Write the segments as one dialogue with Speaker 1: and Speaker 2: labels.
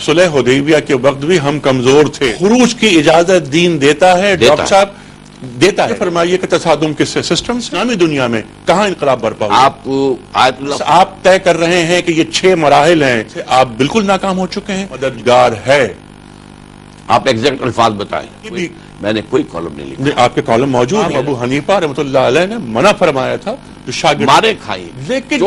Speaker 1: صلح حدیبیہ کے وقت بھی ہم کمزور تھے. خروج کی اجازت دین دیتا ہے ڈاکٹر صاحب, دیتا ہے. فرمائیے کہ تصادم کس سے سسٹم اسلامی دنیا میں کہاں انقلاب برپا ہوا؟ آپ طے کر رہے ہیں کہ یہ 6 مراحل ہیں, آپ بالکل ناکام ہو چکے ہیں. مددگار ہے.
Speaker 2: آپ ایگزیکٹ الفاظ بتائیں. میں نے کوئی کالم نہیں لکھا.
Speaker 1: آپ کے کالم موجود ہیں. ابو حنیفہ رحمۃ اللہ علیہ نے منع فرمایا تھا جو شاگرد
Speaker 2: مارے کھائیں
Speaker 1: لیکن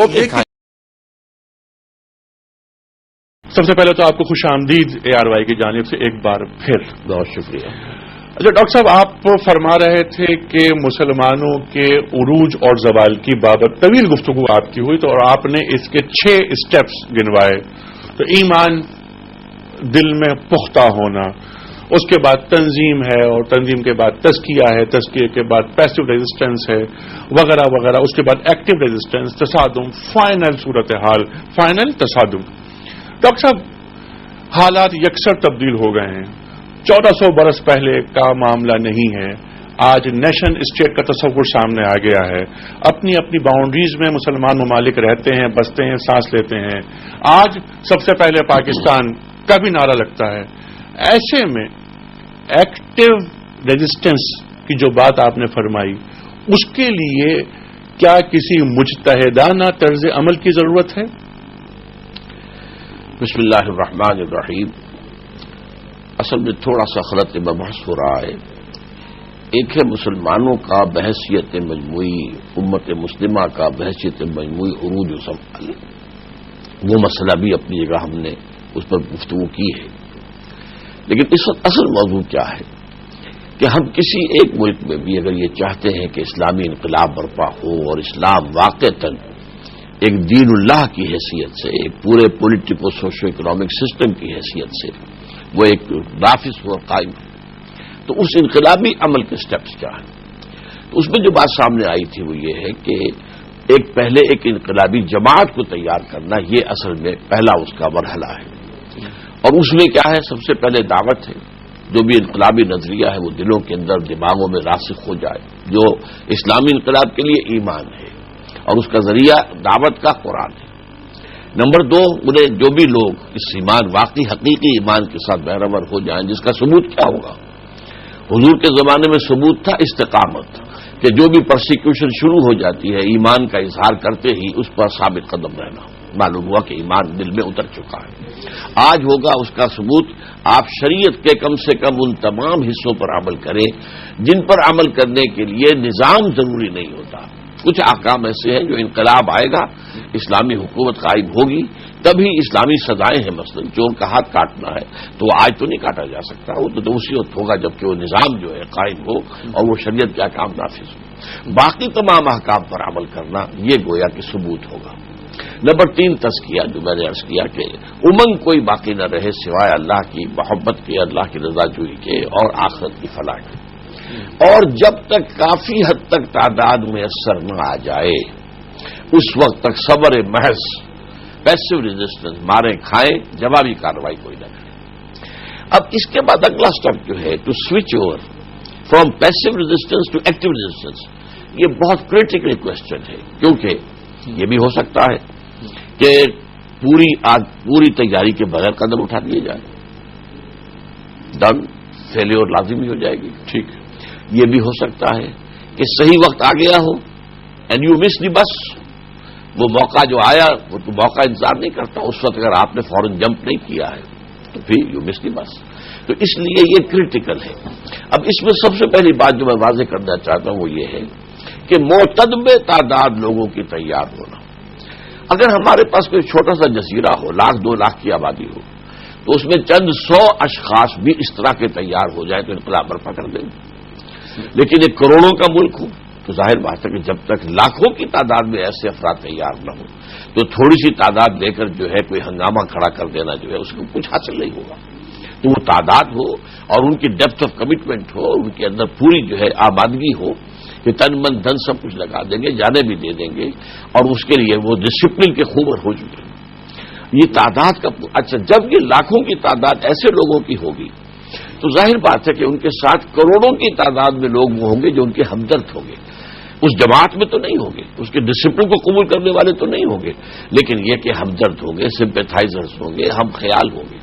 Speaker 1: سب سے پہلے تو آپ کو خوش آمدید ARY کی جانب سے ایک بار پھر.
Speaker 2: بہت شکریہ.
Speaker 1: اچھا ڈاکٹر صاحب, آپ فرما رہے تھے کہ مسلمانوں کے عروج اور زوال کی بابت طویل گفتگو آپ کی ہوئی, تو اور آپ نے اس کے 6 اسٹیپس گنوائے. تو ایمان, دل میں پختہ ہونا, اس کے بعد تنظیم ہے, اور تنظیم کے بعد تزکیہ ہے, تزکیے کے بعد پیسو ریزسٹنس ہے وغیرہ وغیرہ, اس کے بعد ایکٹیو ریزسٹنس, تصادم, فائنل صورتحال, فائنل تصادم. ڈاکٹر صاحب, حالات یکسر تبدیل ہو گئے ہیں. 1400 برس پہلے کا معاملہ نہیں ہے. آج نیشن اسٹیٹ کا تصور سامنے آ گیا ہے. اپنی اپنی باؤنڈریز میں مسلمان ممالک رہتے ہیں, بستے ہیں, سانس لیتے ہیں. آج سب سے پہلے پاکستان کا بھی نعرہ لگتا ہے. ایسے میں ایکٹیو ریزسٹنس کی جو بات آپ نے فرمائی, اس کے لیے کیا کسی مجتہدانہ طرز عمل کی ضرورت ہے؟
Speaker 2: بسم اللہ الرحمن الرحیم. اصل میں تھوڑا سا خلط مبحث ہو رہا ہے. ایک ہے مسلمانوں کا بحیثیت مجموعی, امت مسلمہ کا بحیثیت مجموعی عروج و زوال. وہ مسئلہ بھی اپنی جگہ ہم نے اس پر گفتگو کی ہے. لیکن اس وقت اصل موضوع کیا ہے کہ ہم کسی ایک ملک میں بھی اگر یہ چاہتے ہیں کہ اسلامی انقلاب برپا ہو اور اسلام واقعتاً ایک دین اللہ کی حیثیت سے, ایک پورے پولیٹیکو سوشو اکنامک سسٹم کی حیثیت سے وہ ایک نافذ ہو اور قائم ہے, تو اس انقلابی عمل کے سٹیپس کیا ہیں؟ تو اس میں جو بات سامنے آئی تھی وہ یہ ہے کہ پہلے ایک انقلابی جماعت کو تیار کرنا, یہ اصل میں پہلا اس کا مرحلہ ہے. اور اس میں کیا ہے, سب سے پہلے دعوت ہے. جو بھی انقلابی نظریہ ہے وہ دلوں کے اندر, دماغوں میں راسخ ہو جائے. جو اسلامی انقلاب کے لیے ایمان ہے اور اس کا ذریعہ دعوت کا قرآن ہے. نمبر 2, انہیں جو بھی لوگ اس ایمان, واقعی حقیقی ایمان کے ساتھ بہرور ہو جائیں, جس کا ثبوت کیا ہوگا. حضور کے زمانے میں ثبوت تھا استقامت, کہ جو بھی پرسیکیوشن شروع ہو جاتی ہے ایمان کا اظہار کرتے ہی اس پر ثابت قدم رہنا. معلوم ہوا کہ ایمان دل میں اتر چکا ہے. آج ہوگا اس کا ثبوت, آپ شریعت کے کم سے کم ان تمام حصوں پر عمل کریں جن پر عمل کرنے کے لیے نظام ضروری نہیں ہوتا. کچھ احکام ایسے ہیں جو انقلاب آئے گا, اسلامی حکومت قائم ہوگی, تبھی اسلامی سزائیں ہیں. مثلا چور کا ہاتھ کاٹنا ہے تو وہ آج تو نہیں کاٹا جا سکتا, وہ تو اسی وقت ہوگا جبکہ وہ نظام جو ہے قائم ہو اور وہ شریعت کے احکام نافذ ہو. باقی تمام احکام پر عمل کرنا یہ گویا کہ ثبوت ہوگا. نمبر 3, تزکیہ, جو میں نے عرض کیا کہ امنگ کوئی باقی نہ رہے سوائے اللہ کی محبت کے, اللہ کی رضا جوئی کے اور آخرت کی فلاح کے. اور جب تک کافی حد تک تعداد میسر نہ آ جائے اس وقت تک صبر محض, پیسو ریزسٹنس, مارے کھائیں, جوابی کارروائی کوئی نہ کرے. اب اس کے بعد اگلا سٹیپ جو ہے to switch over from passive resistance to active resistance, یہ بہت کریٹیکل کوشچن ہے. کیونکہ یہ بھی ہو سکتا ہے کہ پوری تیاری کے بغیر قدم اٹھا دیے جائے, ڈن, فیلیور لازمی ہو جائے گی. ٹھیک, یہ بھی ہو سکتا ہے کہ صحیح وقت آ گیا ہو اینڈ یو مس دی بس. وہ موقع جو آیا وہ تو موقع انتظار نہیں کرتا, اس وقت اگر آپ نے فوراً جمپ نہیں کیا ہے تو پھر یو مس دی بس. تو اس لیے یہ کریٹیکل ہے. اب اس میں سب سے پہلی بات جو میں واضح کرنا چاہتا ہوں وہ یہ ہے کہ معتدب تعداد لوگوں کی تیار ہونا. اگر ہمارے پاس کوئی چھوٹا سا جزیرہ ہو, 1,00,000 2 لاکھ کی آبادی ہو, تو اس میں چند 100 اشخاص بھی اس طرح کے تیار ہو جائے تو انقلاب برپا کر دیں گے. لیکن ایک کروڑوں کا ملک ہو تو ظاہر بات ہے کہ جب تک لاکھوں کی تعداد میں ایسے افراد تیار نہ ہوں تو تھوڑی سی تعداد دے کر جو ہے کوئی ہنگامہ کھڑا کر دینا جو ہے اس کو کچھ حاصل نہیں ہوگا. تو وہ تعداد ہو اور ان کی ڈیپتھ آف کمٹمنٹ ہو, ان کے اندر پوری جو ہے آبادگی ہو کہ تن من دھن سب کچھ لگا دیں گے, جانے بھی دے دیں گے, اور اس کے لیے وہ ڈسپلن کے خوبر ہو چکے ہیں. یہ تعداد کا اچھا, جب یہ لاکھوں کی تعداد ایسے لوگوں کی ہوگی تو ظاہر بات ہے کہ ان کے ساتھ کروڑوں کی تعداد میں لوگ وہ ہوں گے جو ان کے ہمدرد ہوں گے. اس جماعت میں تو نہیں ہوں گے, اس کے ڈسپلن کو قبول کرنے والے تو نہیں ہوں گے, لیکن یہ کہ ہمدرد ہوں گے, سمپیتھائزرز ہوں گے, ہم خیال ہوں گے.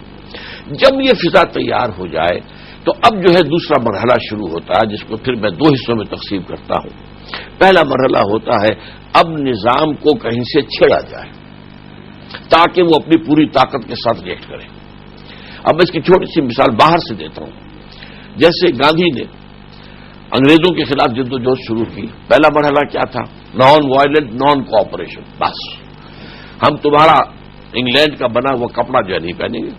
Speaker 2: جب یہ فضا تیار ہو جائے تو اب جو ہے دوسرا مرحلہ شروع ہوتا ہے، جس کو پھر میں 2 حصوں میں تقسیم کرتا ہوں۔ پہلا مرحلہ ہوتا ہے اب نظام کو کہیں سے چھیڑا جائے تاکہ وہ اپنی پوری طاقت کے ساتھ ریئیکٹ کرے۔ اب میں اس کی چھوٹی سی مثال باہر سے دیتا ہوں۔ جیسے گاندھی نے انگریزوں کے خلاف جد و جہد شروع کی، پہلا مرحلہ کیا تھا؟ نان وائلنٹ نان کوآپریشن، بس ہم تمہارا انگلینڈ کا بنا ہوا کپڑا جو ہے نہیں پہنیں گے،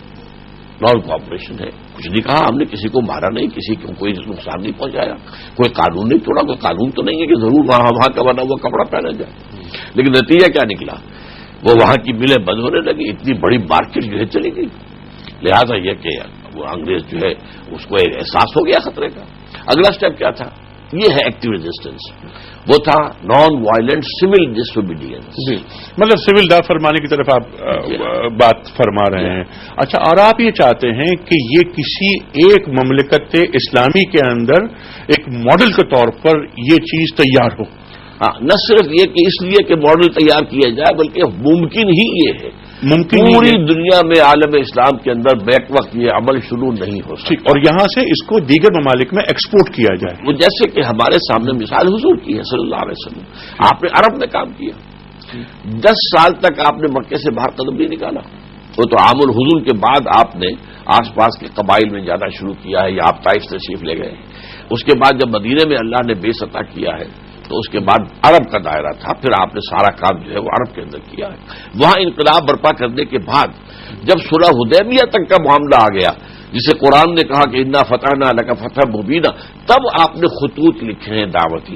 Speaker 2: نان کوآپریشن ہے، کچھ نہیں کہا ہم نے، کسی کو مارا نہیں، کسی کو کوئی نقصان نہیں پہنچایا، کوئی قانون نہیں توڑا، کوئی قانون تو نہیں ہے کہ ضرور وہاں کا بنا ہوا کپڑا پہنا جائے۔ لیکن نتیجہ کیا نکلا؟ وہ وہاں کی ملیں بند ہونے لگی، اتنی بڑی مارکیٹ جو ہے چلی گئی۔ لہذا یہ کہ وہ انگریز جو ہے اس کو ایک احساس ہو گیا خطرے کا۔ اگلا سٹیپ کیا تھا؟ یہ ہے ایکٹیو ریزسٹنس، وہ تھا نان وائلنٹ سول ڈس اوبیڈینس۔
Speaker 1: جی، مطلب سول ڈا فرمانے کی طرف آپ بات فرما رہے ہیں۔ اچھا، اور آپ یہ چاہتے ہیں کہ یہ کسی ایک مملکت اسلامی کے اندر ایک ماڈل کے طور پر یہ چیز تیار ہو؟
Speaker 2: ہاں، نہ صرف یہ کہ اس لیے کہ ماڈل تیار کیا جائے، بلکہ ممکن ہی یہ ہے، پوری دنیا میں عالم اسلام کے اندر بیک وقت یہ عمل شروع نہیں ہو سکتا،
Speaker 1: اور یہاں سے اس کو دیگر ممالک میں ایکسپورٹ کیا جائے۔
Speaker 2: وہ جیسے کہ ہمارے سامنے مثال حضور کی ہے صلی اللہ علیہ وسلم، آپ نے عرب میں کام کیا، 10 سال تک آپ نے مکے سے باہر قدم نہیں نکالا۔ وہ تو عام الحضور کے بعد آپ نے آس پاس کے قبائل میں جانا شروع کیا ہے، یا آپ طائف تشریف لے گئے۔ اس کے بعد جب مدینے میں اللہ نے بے عطا کیا ہے تو اس کے بعد عرب کا دائرہ تھا، پھر آپ نے سارا کام جو ہے وہ عرب کے اندر کیا ہے۔ وہاں انقلاب برپا کرنے کے بعد جب صلح حدیبیہ تک کا معاملہ آ گیا، جسے قرآن نے کہا کہ انا فتحنا لک فتحا مبینا، تب آپ نے خطوط لکھے ہیں دعوتی،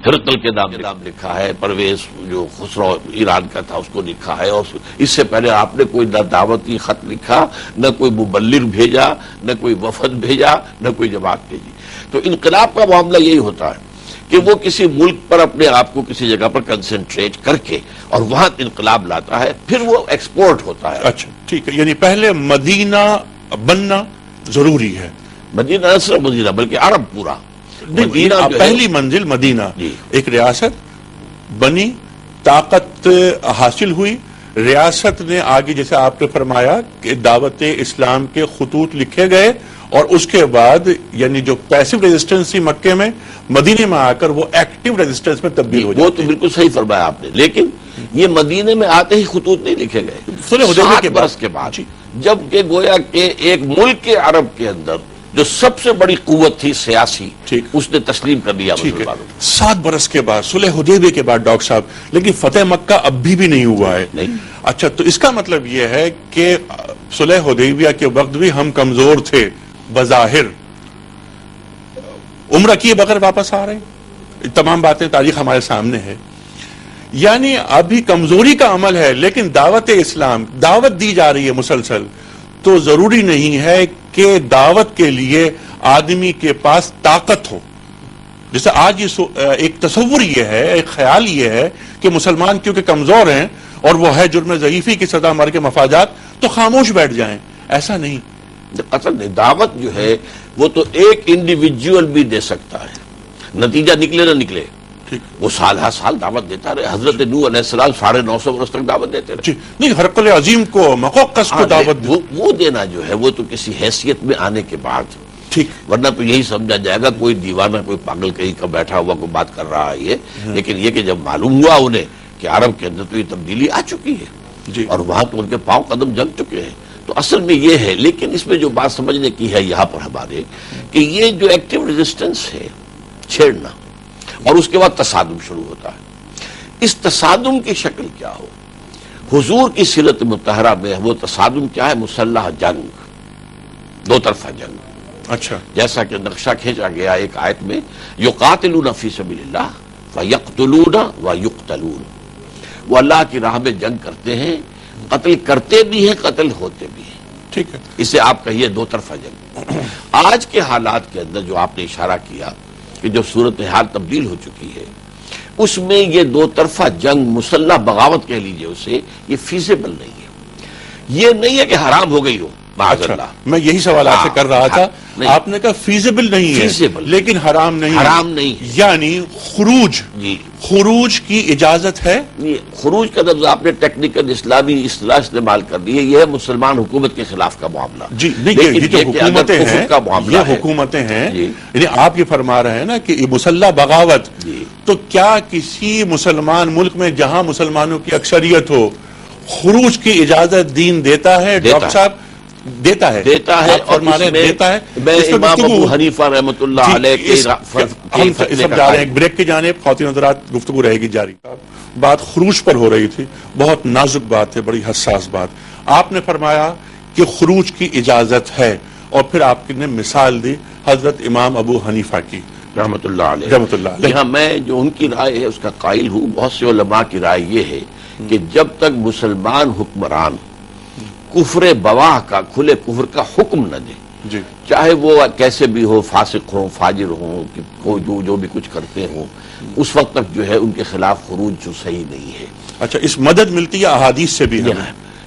Speaker 2: ہرقل کے نام لکھا ہے، پرویز جو خسرو ایران کا تھا اس کو لکھا ہے، اور اس سے پہلے آپ نے کوئی نہ دعوتی خط لکھا، نہ کوئی مبلغ بھیجا، نہ کوئی وفد بھیجا، نہ کوئی جماعت بھیجی۔ تو انقلاب کا معاملہ یہی ہوتا ہے کہ وہ کسی ملک پر اپنے آپ کو کسی جگہ پر کنسنٹریٹ کر کے اور وہاں انقلاب لاتا ہے، پھر وہ ایکسپورٹ ہوتا ہے۔
Speaker 1: اچھا ٹھیک ہے، یعنی پہلے مدینہ بننا ضروری ہے،
Speaker 2: مدینہ نہ صرف مدینہ بلکہ عرب پورا، مدینہ
Speaker 1: پہلی منزل مدینہ، ایک ریاست بنی، طاقت حاصل ہوئی، ریاست نے آگے جیسے آپ نے فرمایا کہ دعوت اسلام کے خطوط لکھے گئے، اور اس کے بعد یعنی جو پیسو ریزسٹنس تھی مکے میں، مدینے میں آ کر وہ ایکٹیو ریزسٹنس میں تبدیل ہو جاتی۔
Speaker 2: وہ تو بالکل صحیح فرمایا آپ نے، لیکن یہ مدینے میں آتے ہی خطوط نہیں لکھے گئے، 7 برس کے بعد، جبکہ گویا کہ ایک ملک کے عرب کے اندر جو سب سے بڑی قوت تھی سیاسی، اس نے تسلیم کر لیا مسلمانوں کو۔
Speaker 1: 7 برس کے بعد، صلح حدیبیہ کے بعد ڈاکٹر صاحب، لیکن فتح مکہ اب بھی نہیں ہوا ہے۔ اچھا، تو اس کا مطلب یہ ہے کہ صلح حدیبیہ کے وقت بھی ہم کمزور تھے بظاہر، عمرہ کیے بغیر واپس آ رہے ہیں، تمام باتیں تاریخ ہمارے سامنے ہے، یعنی ابھی کمزوری کا عمل ہے، لیکن دعوت اسلام دعوت دی جا رہی ہے مسلسل، تو ضروری نہیں ہے کہ دعوت کے لیے آدمی کے پاس طاقت ہو۔ جیسے آج ایک تصور یہ ہے، ایک خیال یہ ہے کہ مسلمان کیونکہ کمزور ہیں اور وہ ہے جرم ضعیفی کی سزا مر کے مفادات، تو خاموش بیٹھ جائیں، ایسا نہیں۔
Speaker 2: اصل نہیں، دعوت جو ہے وہ تو ایک انڈیویجول بھی دے سکتا ہے، نتیجہ نکلے نہ نکلے، وہ سال ہر سال دعوت دیتا رہے۔ حضرت نوح علیہ السلام 950 برس تک دعوت دیتے رہے۔
Speaker 1: نہیں، ہرقل عظیم کو مقوقس کو دعوت
Speaker 2: وہ دینا جو ہے وہ تو کسی حیثیت میں آنے کے بعد،
Speaker 1: ٹھیک،
Speaker 2: ورنہ تو یہی سمجھا جائے گا کوئی دیوانہ، کوئی پاگل کہیں کا بیٹھا ہوا کوئی بات کر رہا ہے یہ، لیکن یہ کہ جب معلوم ہوا انہیں کہ عرب کے اندر تو یہ تبدیلی آ چکی ہے اور وہاں تو ان کے پاؤں قدم جم چکے ہیں، تو اصل میں یہ ہے۔ لیکن اس میں جو بات سمجھنے کی ہے یہاں پر ہمارے کہ یہ جو ایکٹیو ریزسٹنس ہے، چھیڑنا، اور اس کے بعد تصادم شروع ہوتا ہے۔ اس تصادم کی شکل کیا ہو؟ حضور کی سیرت مطہرہ میں وہ تصادم کیا ہے؟ مسلح جنگ، 2 طرفہ جنگ۔
Speaker 1: اچھا،
Speaker 2: جیسا کہ نقشہ کھینچا گیا ایک آیت میں، یقاتلون فی سبیل اللہ ویقتلون ویقتلون، وہ اللہ کی راہ میں جنگ کرتے ہیں، قتل کرتے بھی ہیں، قتل ہوتے بھی ہیں،
Speaker 1: ٹھیک ہے۔
Speaker 2: اسے آپ کہیے 2 طرفہ جنگ۔ آج کے حالات کے اندر جو آپ نے اشارہ کیا کہ جو صورتحال تبدیل ہو چکی ہے، اس میں یہ 2 طرفہ جنگ، مسلح بغاوت کہہ لیجئے اسے، یہ فیزیبل نہیں ہے۔ یہ نہیں ہے کہ حرام ہو گئی ہو، معاذ اللہ۔
Speaker 1: میں یہی سوال آپ سے کر رہا تھا آپ نے کہا فیزیبل نہیں ہے لیکن حرام نہیں، یعنی خروج کی اجازت ہے.
Speaker 2: خروج کا لفظ آپ نے ٹیکنیکل اسلامی اصطلاح استعمال کر دی ہے. یہ ہے مسلمان حکومت کے خلاف کا معاملہ.
Speaker 1: جی نہیں، یہ جو حکومتیں ہیں یہ حکومتیں ہیں، یعنی آپ یہ فرما رہے ہیں نا کہ یہ مسلح بغاوت، تو کیا کسی مسلمان ملک میں جہاں مسلمانوں کی اکثریت ہو خروج کی اجازت دین دیتا ہے؟ ڈاکٹر صاحب دیتا ہے
Speaker 2: اور دیتا ہے. میں امام ابو حنیفہ رحمۃ اللہ علیہ کے
Speaker 1: ہم سب جا رہے ہیں بریک کی جانب. خواتین حضرات گفتگو رہے گی جاری. بات خروج پر ہو رہی تھی، بہت نازک بات ہے، بڑی حساس بات. آپ نے فرمایا کہ خروج کی اجازت ہے اور پھر آپ نے مثال دی حضرت امام ابو حنیفہ کی
Speaker 2: رحمۃ اللہ علیہ. یہاں میں جو ان کی رائے ہے اس کا قائل ہوں. بہت سے علماء کی رائے یہ ہے کہ جب تک مسلمان حکمران کفر بواہ کا، کھلے کفر کا حکم نہ دے، چاہے وہ کیسے بھی ہو، فاسق ہوں، فاجر ہوں، جو بھی کچھ کرتے ہوں، اس وقت تک جو ہے ان کے خلاف خروج جو صحیح نہیں ہے.
Speaker 1: اچھا، اس مدد ملتی ہے احادیث سے بھی ہے.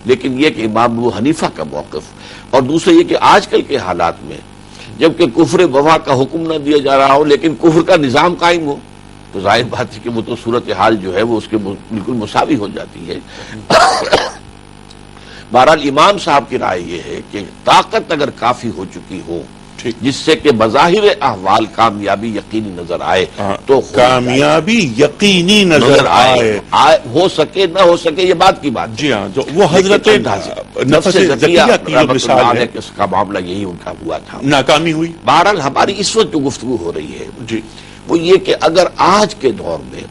Speaker 2: لیکن یہ کہ امام ابو حنیفہ کا موقف، اور دوسرا یہ کہ آج کل کے حالات میں جبکہ کفر بواہ کا حکم نہ دیا جا رہا ہو لیکن کفر کا نظام قائم ہو، تو ظاہر بات ہے کہ وہ تو صورتحال جو ہے وہ اس کے بالکل مساوی ہو جاتی ہے. بہرحال امام صاحب کی رائے یہ ہے کہ طاقت اگر کافی ہو چکی ہو جس سے کہ بظاہر احوال کامیابی یقینی نظر آئے، تو
Speaker 1: کامیابی یقینی نظر آئے،
Speaker 2: ہو سکے نہ ہو سکے یہ بات کی بات.
Speaker 1: جی ہاں، جو وہ حضرت نفس زکیہ کی جو مثال ہے کہ
Speaker 2: اس کا معاملہ یہی ان کا ہوا تھا،
Speaker 1: ناکامی ہوئی.
Speaker 2: بہرحال ہماری اس وقت جو گفتگو ہو رہی ہے
Speaker 1: جی
Speaker 2: وہ یہ کہ اگر آج کے دور میں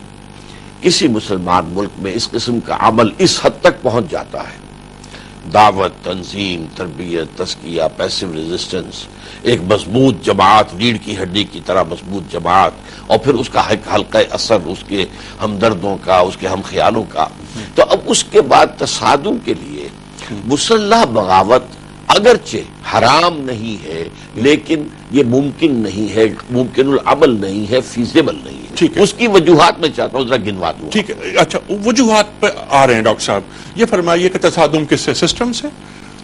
Speaker 2: کسی مسلمان ملک میں اس قسم کا عمل اس حد تک پہنچ جاتا ہے، دعوت، تنظیم، تربیت، تزکیہ، پیسو ریزسٹنس، ایک مضبوط جماعت، ریڑھ کی ہڈی کی طرح مضبوط جماعت، اور پھر اس کا حلقہ اثر اس کے ہمدردوں کا، اس کے ہم خیالوں کا، تو اب اس کے بعد تصادم کے لیے مسلح بغاوت اگرچہ حرام نہیں ہے لیکن یہ ممکن نہیں ہے، ممکن العمل نہیں ہے، فیزیبل نہیں ہے.
Speaker 1: ٹھیک ہے،
Speaker 2: اس کی وجوہات میں چاہتا ہوں ذرا گنوا دوں.
Speaker 1: ٹھیک ہے. اچھا، وجوہات پہ آ رہے ہیں ڈاکٹر صاحب. یہ فرمائیے کہ تصادم کس سے؟ سسٹم سے.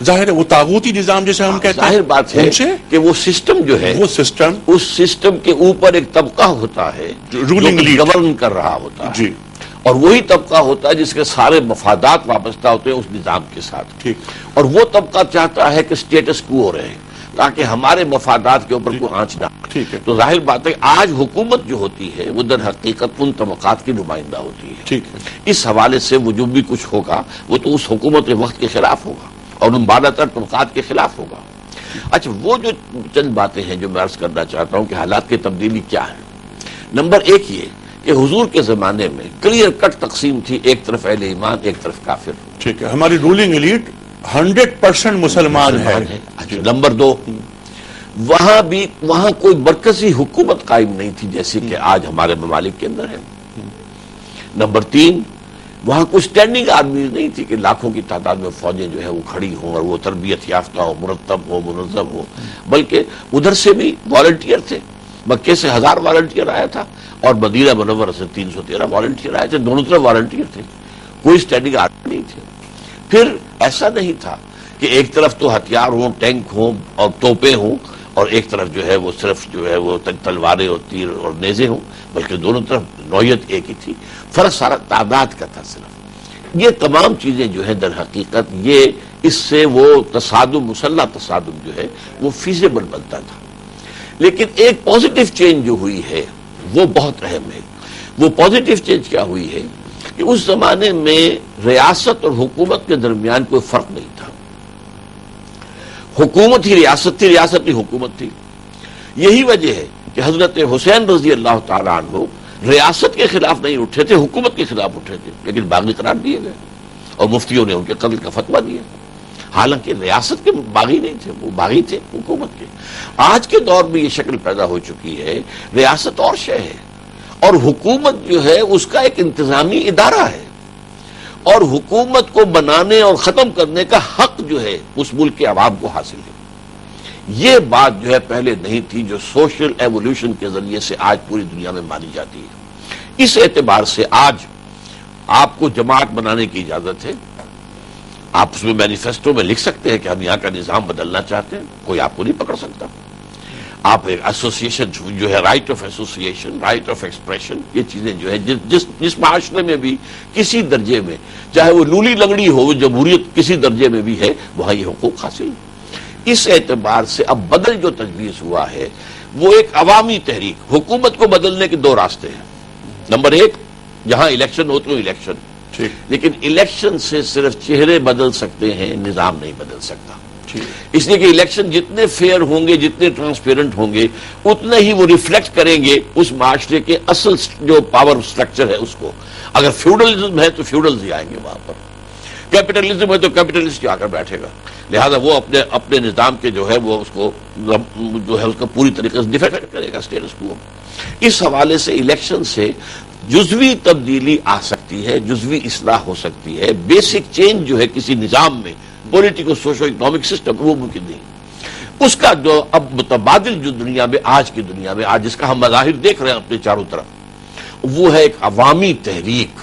Speaker 1: ظاہر ہے وہ طاغوتی نظام جسے ہم کہتے ہیں،
Speaker 2: ظاہر بات ہے کہ وہ سسٹم جو ہے،
Speaker 1: وہ سسٹم،
Speaker 2: اس سسٹم کے اوپر ایک طبقہ ہوتا ہے
Speaker 1: رولنگ لیڈ
Speaker 2: گورن کر رہا ہوتا ہے.
Speaker 1: جی،
Speaker 2: اور وہی طبقہ ہوتا ہے جس کے سارے مفادات وابستہ ہوتے ہیں اس نظام کے ساتھ.
Speaker 1: ٹھیک. اور
Speaker 2: وہ طبقہ چاہتا ہے کہ سٹیٹس کو رہے تاکہ ہمارے مفادات کے اوپر کوئی آنچ نہ.
Speaker 1: ٹھیک ہے.
Speaker 2: تو ظاہر بات ہے آج حکومت جو ہوتی ہے وہ در حقیقت ان طبقات کی نمائندہ ہوتی ہے.
Speaker 1: ٹھیک ہے.
Speaker 2: اس حوالے سے وہ جو بھی کچھ ہوگا وہ تو اس حکومت وقت کے خلاف ہوگا اور ان بالا تر طبقات کے خلاف ہوگا. اچھا، وہ جو چند باتیں ہیں جو میں عرض کرنا چاہتا ہوں کہ حالات کی تبدیلی کیا ہے. نمبر ایک یہ کہ حضور کے زمانے میں کلیئر کٹ تقسیم تھی، ایک طرف اہل ایمان، ایک طرف کافر.
Speaker 1: ٹھیک ہے. ہماری رولنگ ایلیٹ 100% مسلمان ہے.
Speaker 2: نمبر دو، وہاں کوئی مرکزی حکومت قائم نہیں تھی جیسی کہ آج ہمارے ممالک کے اندر ہے. نمبر تین، وہاں کوئی اسٹینڈنگ آرمی نہیں تھی کہ لاکھوں کی تعداد میں فوجیں جو ہے وہ کھڑی ہوں اور وہ تربیت یافتہ ہو، مرتب ہو، منظم ہو، بلکہ ادھر سے بھی والنٹیئر تھے. مکے سے 1000 والنٹیئر آیا تھا اور مدینہ منورہ سے 313 والنٹیئر آئے تھے. دونوں طرف والنٹیئر تھے، کوئی اسٹینڈنگ آرمی نہیں تھے. پھر ایسا نہیں تھا کہ ایک طرف تو ہتھیار ہوں، ٹینک ہوں اور توپیں ہوں اور ایک طرف جو ہے وہ صرف جو ہے وہ تلواریں اور تیر اور نیزے ہوں، بلکہ دونوں طرف نوعیت ایک ہی تھی. فرق سارا تعداد کا تھا صرف. یہ تمام چیزیں جو ہے در حقیقت یہ اس سے وہ تصادم، مسلح تصادم جو ہے وہ فیزیبل بنتا تھا. لیکن ایک پازیٹیو چینج جو ہوئی ہے وہ بہت اہم ہے. وہ پازیٹیو چینج کیا ہوئی ہے کہ اس زمانے میں ریاست اور حکومت کے درمیان کوئی فرق نہیں تھا. حکومت ہی ریاست تھی، ریاست ہی حکومت تھی. یہی وجہ ہے کہ حضرت حسین رضی اللہ تعالیٰ عنہ ریاست کے خلاف نہیں اٹھے تھے، حکومت کے خلاف اٹھے تھے، لیکن باغی قرار دیے گئے اور مفتیوں نے ان کے قتل کا فتویٰ دیا. حالانکہ ریاست کے باغی نہیں تھے، وہ باغی تھے حکومت کے. آج کے دور میں یہ شکل پیدا ہو چکی ہے، ریاست اور شے ہے اور حکومت جو ہے اس کا ایک انتظامی ادارہ ہے اور حکومت کو بنانے اور ختم کرنے کا حق جو ہے اس ملک کے عوام کو حاصل ہے. یہ بات جو ہے پہلے نہیں تھی جو سوشل ایوولوشن کے ذریعے سے آج پوری دنیا میں مانی جاتی ہے. اس اعتبار سے آج آپ کو جماعت بنانے کی اجازت ہے. آپ اس میں مینیفیسٹو میں لکھ سکتے ہیں کہ ہم یہاں کا نظام بدلنا چاہتے ہیں، کوئی آپ کو نہیں پکڑ سکتا. آپ ایک ایسوسیشن جو ہے، right of association, right of expression, یہ چیزیں جو ہے جس معاشرے میں بھی کسی درجے میں، چاہے وہ لولی لنگڑی ہو، جمہوریت کسی درجے میں بھی ہے، وہاں یہ حقوق حاصل ہیں۔ اس اعتبار سے اب بدل جو تجویز ہوا ہے وہ ایک عوامی تحریک، حکومت کو بدلنے کے دو راستے ہیں۔ نمبر ایک، جہاں الیکشن ہوتے ہیں الیکشن، لیکن الیکشن سے صرف چہرے بدل سکتے ہیں، نظام نہیں بدل سکتا۔ اس لیے کہ الیکشن جتنے فیئر ہوں گے، جتنے ٹرانسپیرنٹ ہوں گے، اتنے ہی وہ ریفلیکٹ کریں گے اس معاشرے کے اصل جو پاور سٹرکچر ہے اس کو۔ اگر فیوڈلزم ہے تو فیوڈلز ہی آئیں گے وہاں پر، کیپٹلزم ہے تو کیپٹلسٹ آ کر بیٹھے گا، لہذا وہ اپنے نظام کے جو ہے وہ اس کو جو ہے اس کا پوری طریقے سے ڈیفینڈ کرے گا اسٹیٹس کو۔ اس حوالے سے الیکشن سے جزوی تبدیلی آ سکتی ہے، جزوی اصلاح ہو سکتی ہے، بیسک چینج جو ہے کسی نظام میں، پولیٹیکل سوشو اکنامک سسٹم، وہ ممکن نہیں۔ اس کا جو اب متبادل جو دنیا میں، آج کی دنیا میں، آج جس کا ہم مظاہر دیکھ رہے ہیں اپنے چاروں طرف، وہ ہے ایک عوامی تحریک۔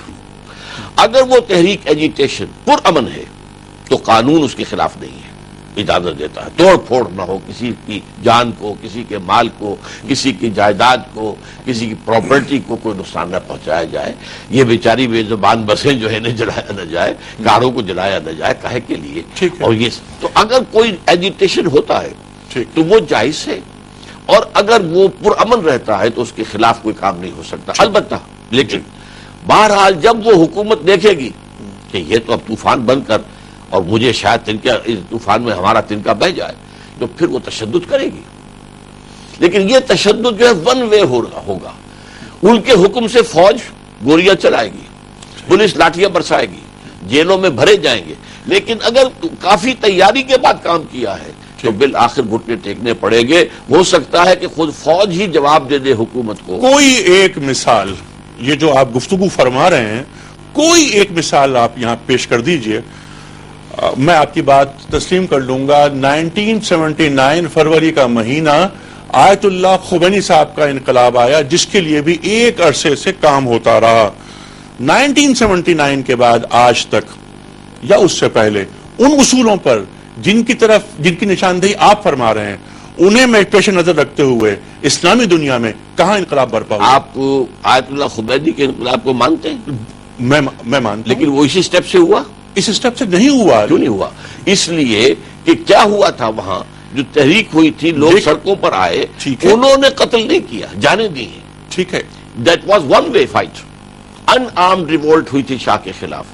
Speaker 2: اگر وہ تحریک ایجیٹیشن پرامن ہے تو قانون اس کے خلاف نہیں ہے، اجازت دیتا ہے توڑ پھوڑ نہ ہو، کسی کی جان کو، کسی کے مال کو، کسی کی جائیداد کو، کسی کی پراپرٹی کو کوئی نقصان نہ پہنچایا جائے، یہ بیچاری بے زبان بسیں جو ہے جلایا نہ جائے، کاروں کو جلایا نہ جائے، کہے کے لیے۔ اور یہ تو اگر کوئی ایجیٹیشن ہوتا ہے تو وہ جائز ہے، اور اگر وہ پرامن رہتا ہے تو اس کے خلاف کوئی کام نہیں ہو سکتا۔ البتہ لیکن بہرحال جب وہ حکومت دیکھے گی کہ یہ تو اب طوفان بن کر، اور مجھے شاید تنکا اس طوفان میں ہمارا تنکا بہ جائے، تو پھر وہ تشدد کرے گی۔ لیکن یہ تشدد جو ہے ون وے ہوگا، ان کے حکم سے فوج گولیاں چلائے گی، پولیس لاٹھیاں برسائے گی، جیلوں میں بھرے جائیں گے، لیکن اگر کافی تیاری کے بعد کام کیا ہے تو بالآخر گھٹنے ٹیکنے پڑیں گے۔ ہو سکتا ہے کہ خود فوج ہی جواب دے دے حکومت کو۔
Speaker 1: کوئی ایک مثال، یہ جو آپ گفتگو فرما رہے ہیں، کوئی ایک مثال آپ یہاں پیش کر دیجئے، میں آپ کی بات تسلیم کر لوں گا۔ 1979 فروری کا مہینہ آیت اللہ خمینی صاحب کا انقلاب آیا، جس کے لیے بھی ایک عرصے سے کام ہوتا رہا۔ 1979 کے بعد آج تک یا اس سے پہلے ان اصولوں پر جن کی نشاندہی آپ فرما رہے ہیں، انہیں میں پیش نظر رکھتے ہوئے اسلامی دنیا میں کہاں انقلاب برپا ہوا؟
Speaker 2: آپ آیت اللہ خمینی کے انقلاب کو مانتے ہیں؟
Speaker 1: میں مانتا ہوں،
Speaker 2: لیکن وہ اسی سٹیپ سے ہوا؟
Speaker 1: اس سٹیپ سے نہیں ہوا۔
Speaker 2: کیوں نہیں ہوا؟ اس لیے کہ کیا ہوا تھا، وہاں جو تحریک ہوئی تھی، لوگ سڑکوں پر آئے، انہوں نے قتل نہیں کیا، جانیں دی ہیں۔
Speaker 1: ٹھیک ہے،
Speaker 2: that was one way fight, in armed revolt ہوئی تھی شاہ کے خلاف،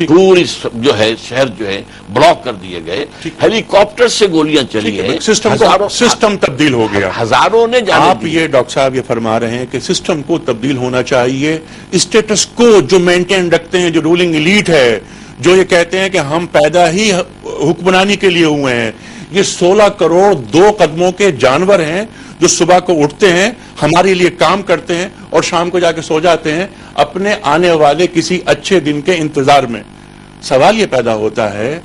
Speaker 2: پوری جو ہے شہر جو ہے بلاک کر دیے گئے، ہیلی کاپٹر سے گولیاں چلی ہیں،
Speaker 1: سسٹم تبدیل ہو گیا،
Speaker 2: ہزاروں نے جانے دی۔
Speaker 1: آپ یہ ڈاکٹر صاحب یہ فرما رہے ہیں کہ سسٹم کو تبدیل ہونا چاہیے، اسٹیٹس کو جو مینٹین رکھتے ہیں، جو رولنگ ایلیٹ ہے، جو یہ کہتے ہیں کہ ہم پیدا ہی حکمرانی کے لیے ہوئے ہیں، یہ 16 کروڑ 2 قدموں کے جانور ہیں جو صبح کو اٹھتے ہیں، ہمارے لیے کام کرتے ہیں اور شام کو جا کے سو جاتے ہیں اپنے آنے والے کسی اچھے دن کے انتظار میں۔ سوال یہ پیدا ہوتا ہے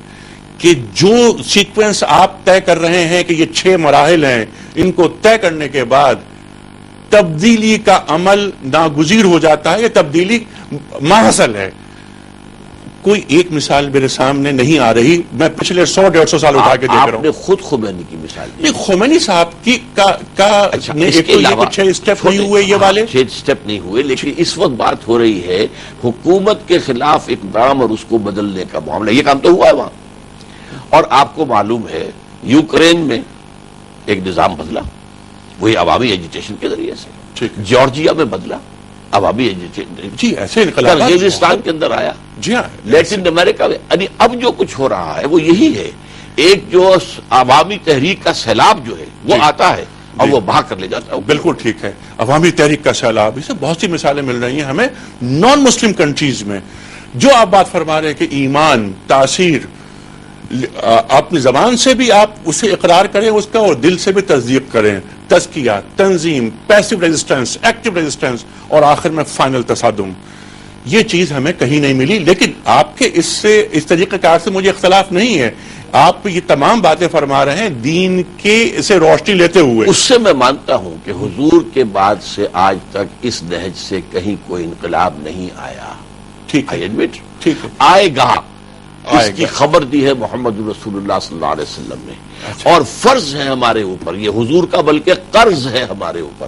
Speaker 1: کہ جو سیکوینس آپ طے کر رہے ہیں کہ یہ 6 مراحل ہیں، ان کو طے کرنے کے بعد تبدیلی کا عمل ناگزیر ہو جاتا ہے، یہ تبدیلی ماحصل ہے۔ کوئی ایک مثال میرے سامنے نہیں آ رہی، میں پچھلے 100-150 سال اٹھا کے دیکھ رہا ہوں۔
Speaker 2: آپ نے خود خمینی کی مثال دی۔
Speaker 1: خمینی صاحب کی
Speaker 2: اس کے علاوہ
Speaker 1: 6 سٹیپ نہیں ہوئے یہ والے،
Speaker 2: 6 سٹیپ نہیں ہوئے، لیکن اس وقت بات ہو رہی ہے حکومت کے خلاف اقدام اور اس کو بدلنے کا معاملہ۔ یہ کام تو ہوا ہے وہاں، اور آپ کو معلوم ہے یوکرین میں ایک نظام بدلا، وہی عوامی ایجیٹیشن کے ذریعے سے، جارجیا میں بدلا عوامی ایجیٹیشن،
Speaker 1: جی ایسے انقلابات
Speaker 2: کرغزستان کے اندر آیا،
Speaker 1: جی ہاں،
Speaker 2: لیٹن امریکہ میں۔ یعنی اب جو کچھ ہو رہا ہے وہ یہی ہے، ایک جو عوامی تحریک کا سیلاب جو ہے وہ آتا ہے اور وہ بہا کر لے جاتا ہے۔
Speaker 1: بالکل ٹھیک ہے، عوامی تحریک کا سیلاب، اس سے بہت سی مثالیں مل رہی ہیں ہمیں نان مسلم کنٹریز میں۔ جو آپ بات فرما رہے ہیں کہ ایمان، تاثیر، اپنی زبان سے بھی آپ اسے اقرار کریں اس کا، اور دل سے بھی تصدیق کریں، تزکیہ، تنظیم، پیسو ریزسٹنس، ایکٹیو ریزسٹنس، اور آخر میں فائنل تصادم، یہ چیز ہمیں کہیں نہیں ملی۔ لیکن آپ کے اس طریقہ کار سے مجھے اختلاف نہیں ہے، آپ یہ تمام باتیں فرما رہے ہیں دین کے اسے روشنی لیتے ہوئے۔
Speaker 2: اس سے میں مانتا ہوں کہ حضور کے بعد سے آج تک اس نہج سے کہیں کوئی انقلاب نہیں آیا،
Speaker 1: ٹھیک ہے،
Speaker 2: آئی ایڈمٹ،
Speaker 1: ٹھیک ہے،
Speaker 2: آئے گا، اس کی خبر دی ہے محمد رسول اللہ صلی اللہ علیہ وسلم نے، اور فرض ہے ہمارے اوپر، یہ حضور کا بلکہ قرض ہے ہمارے اوپر،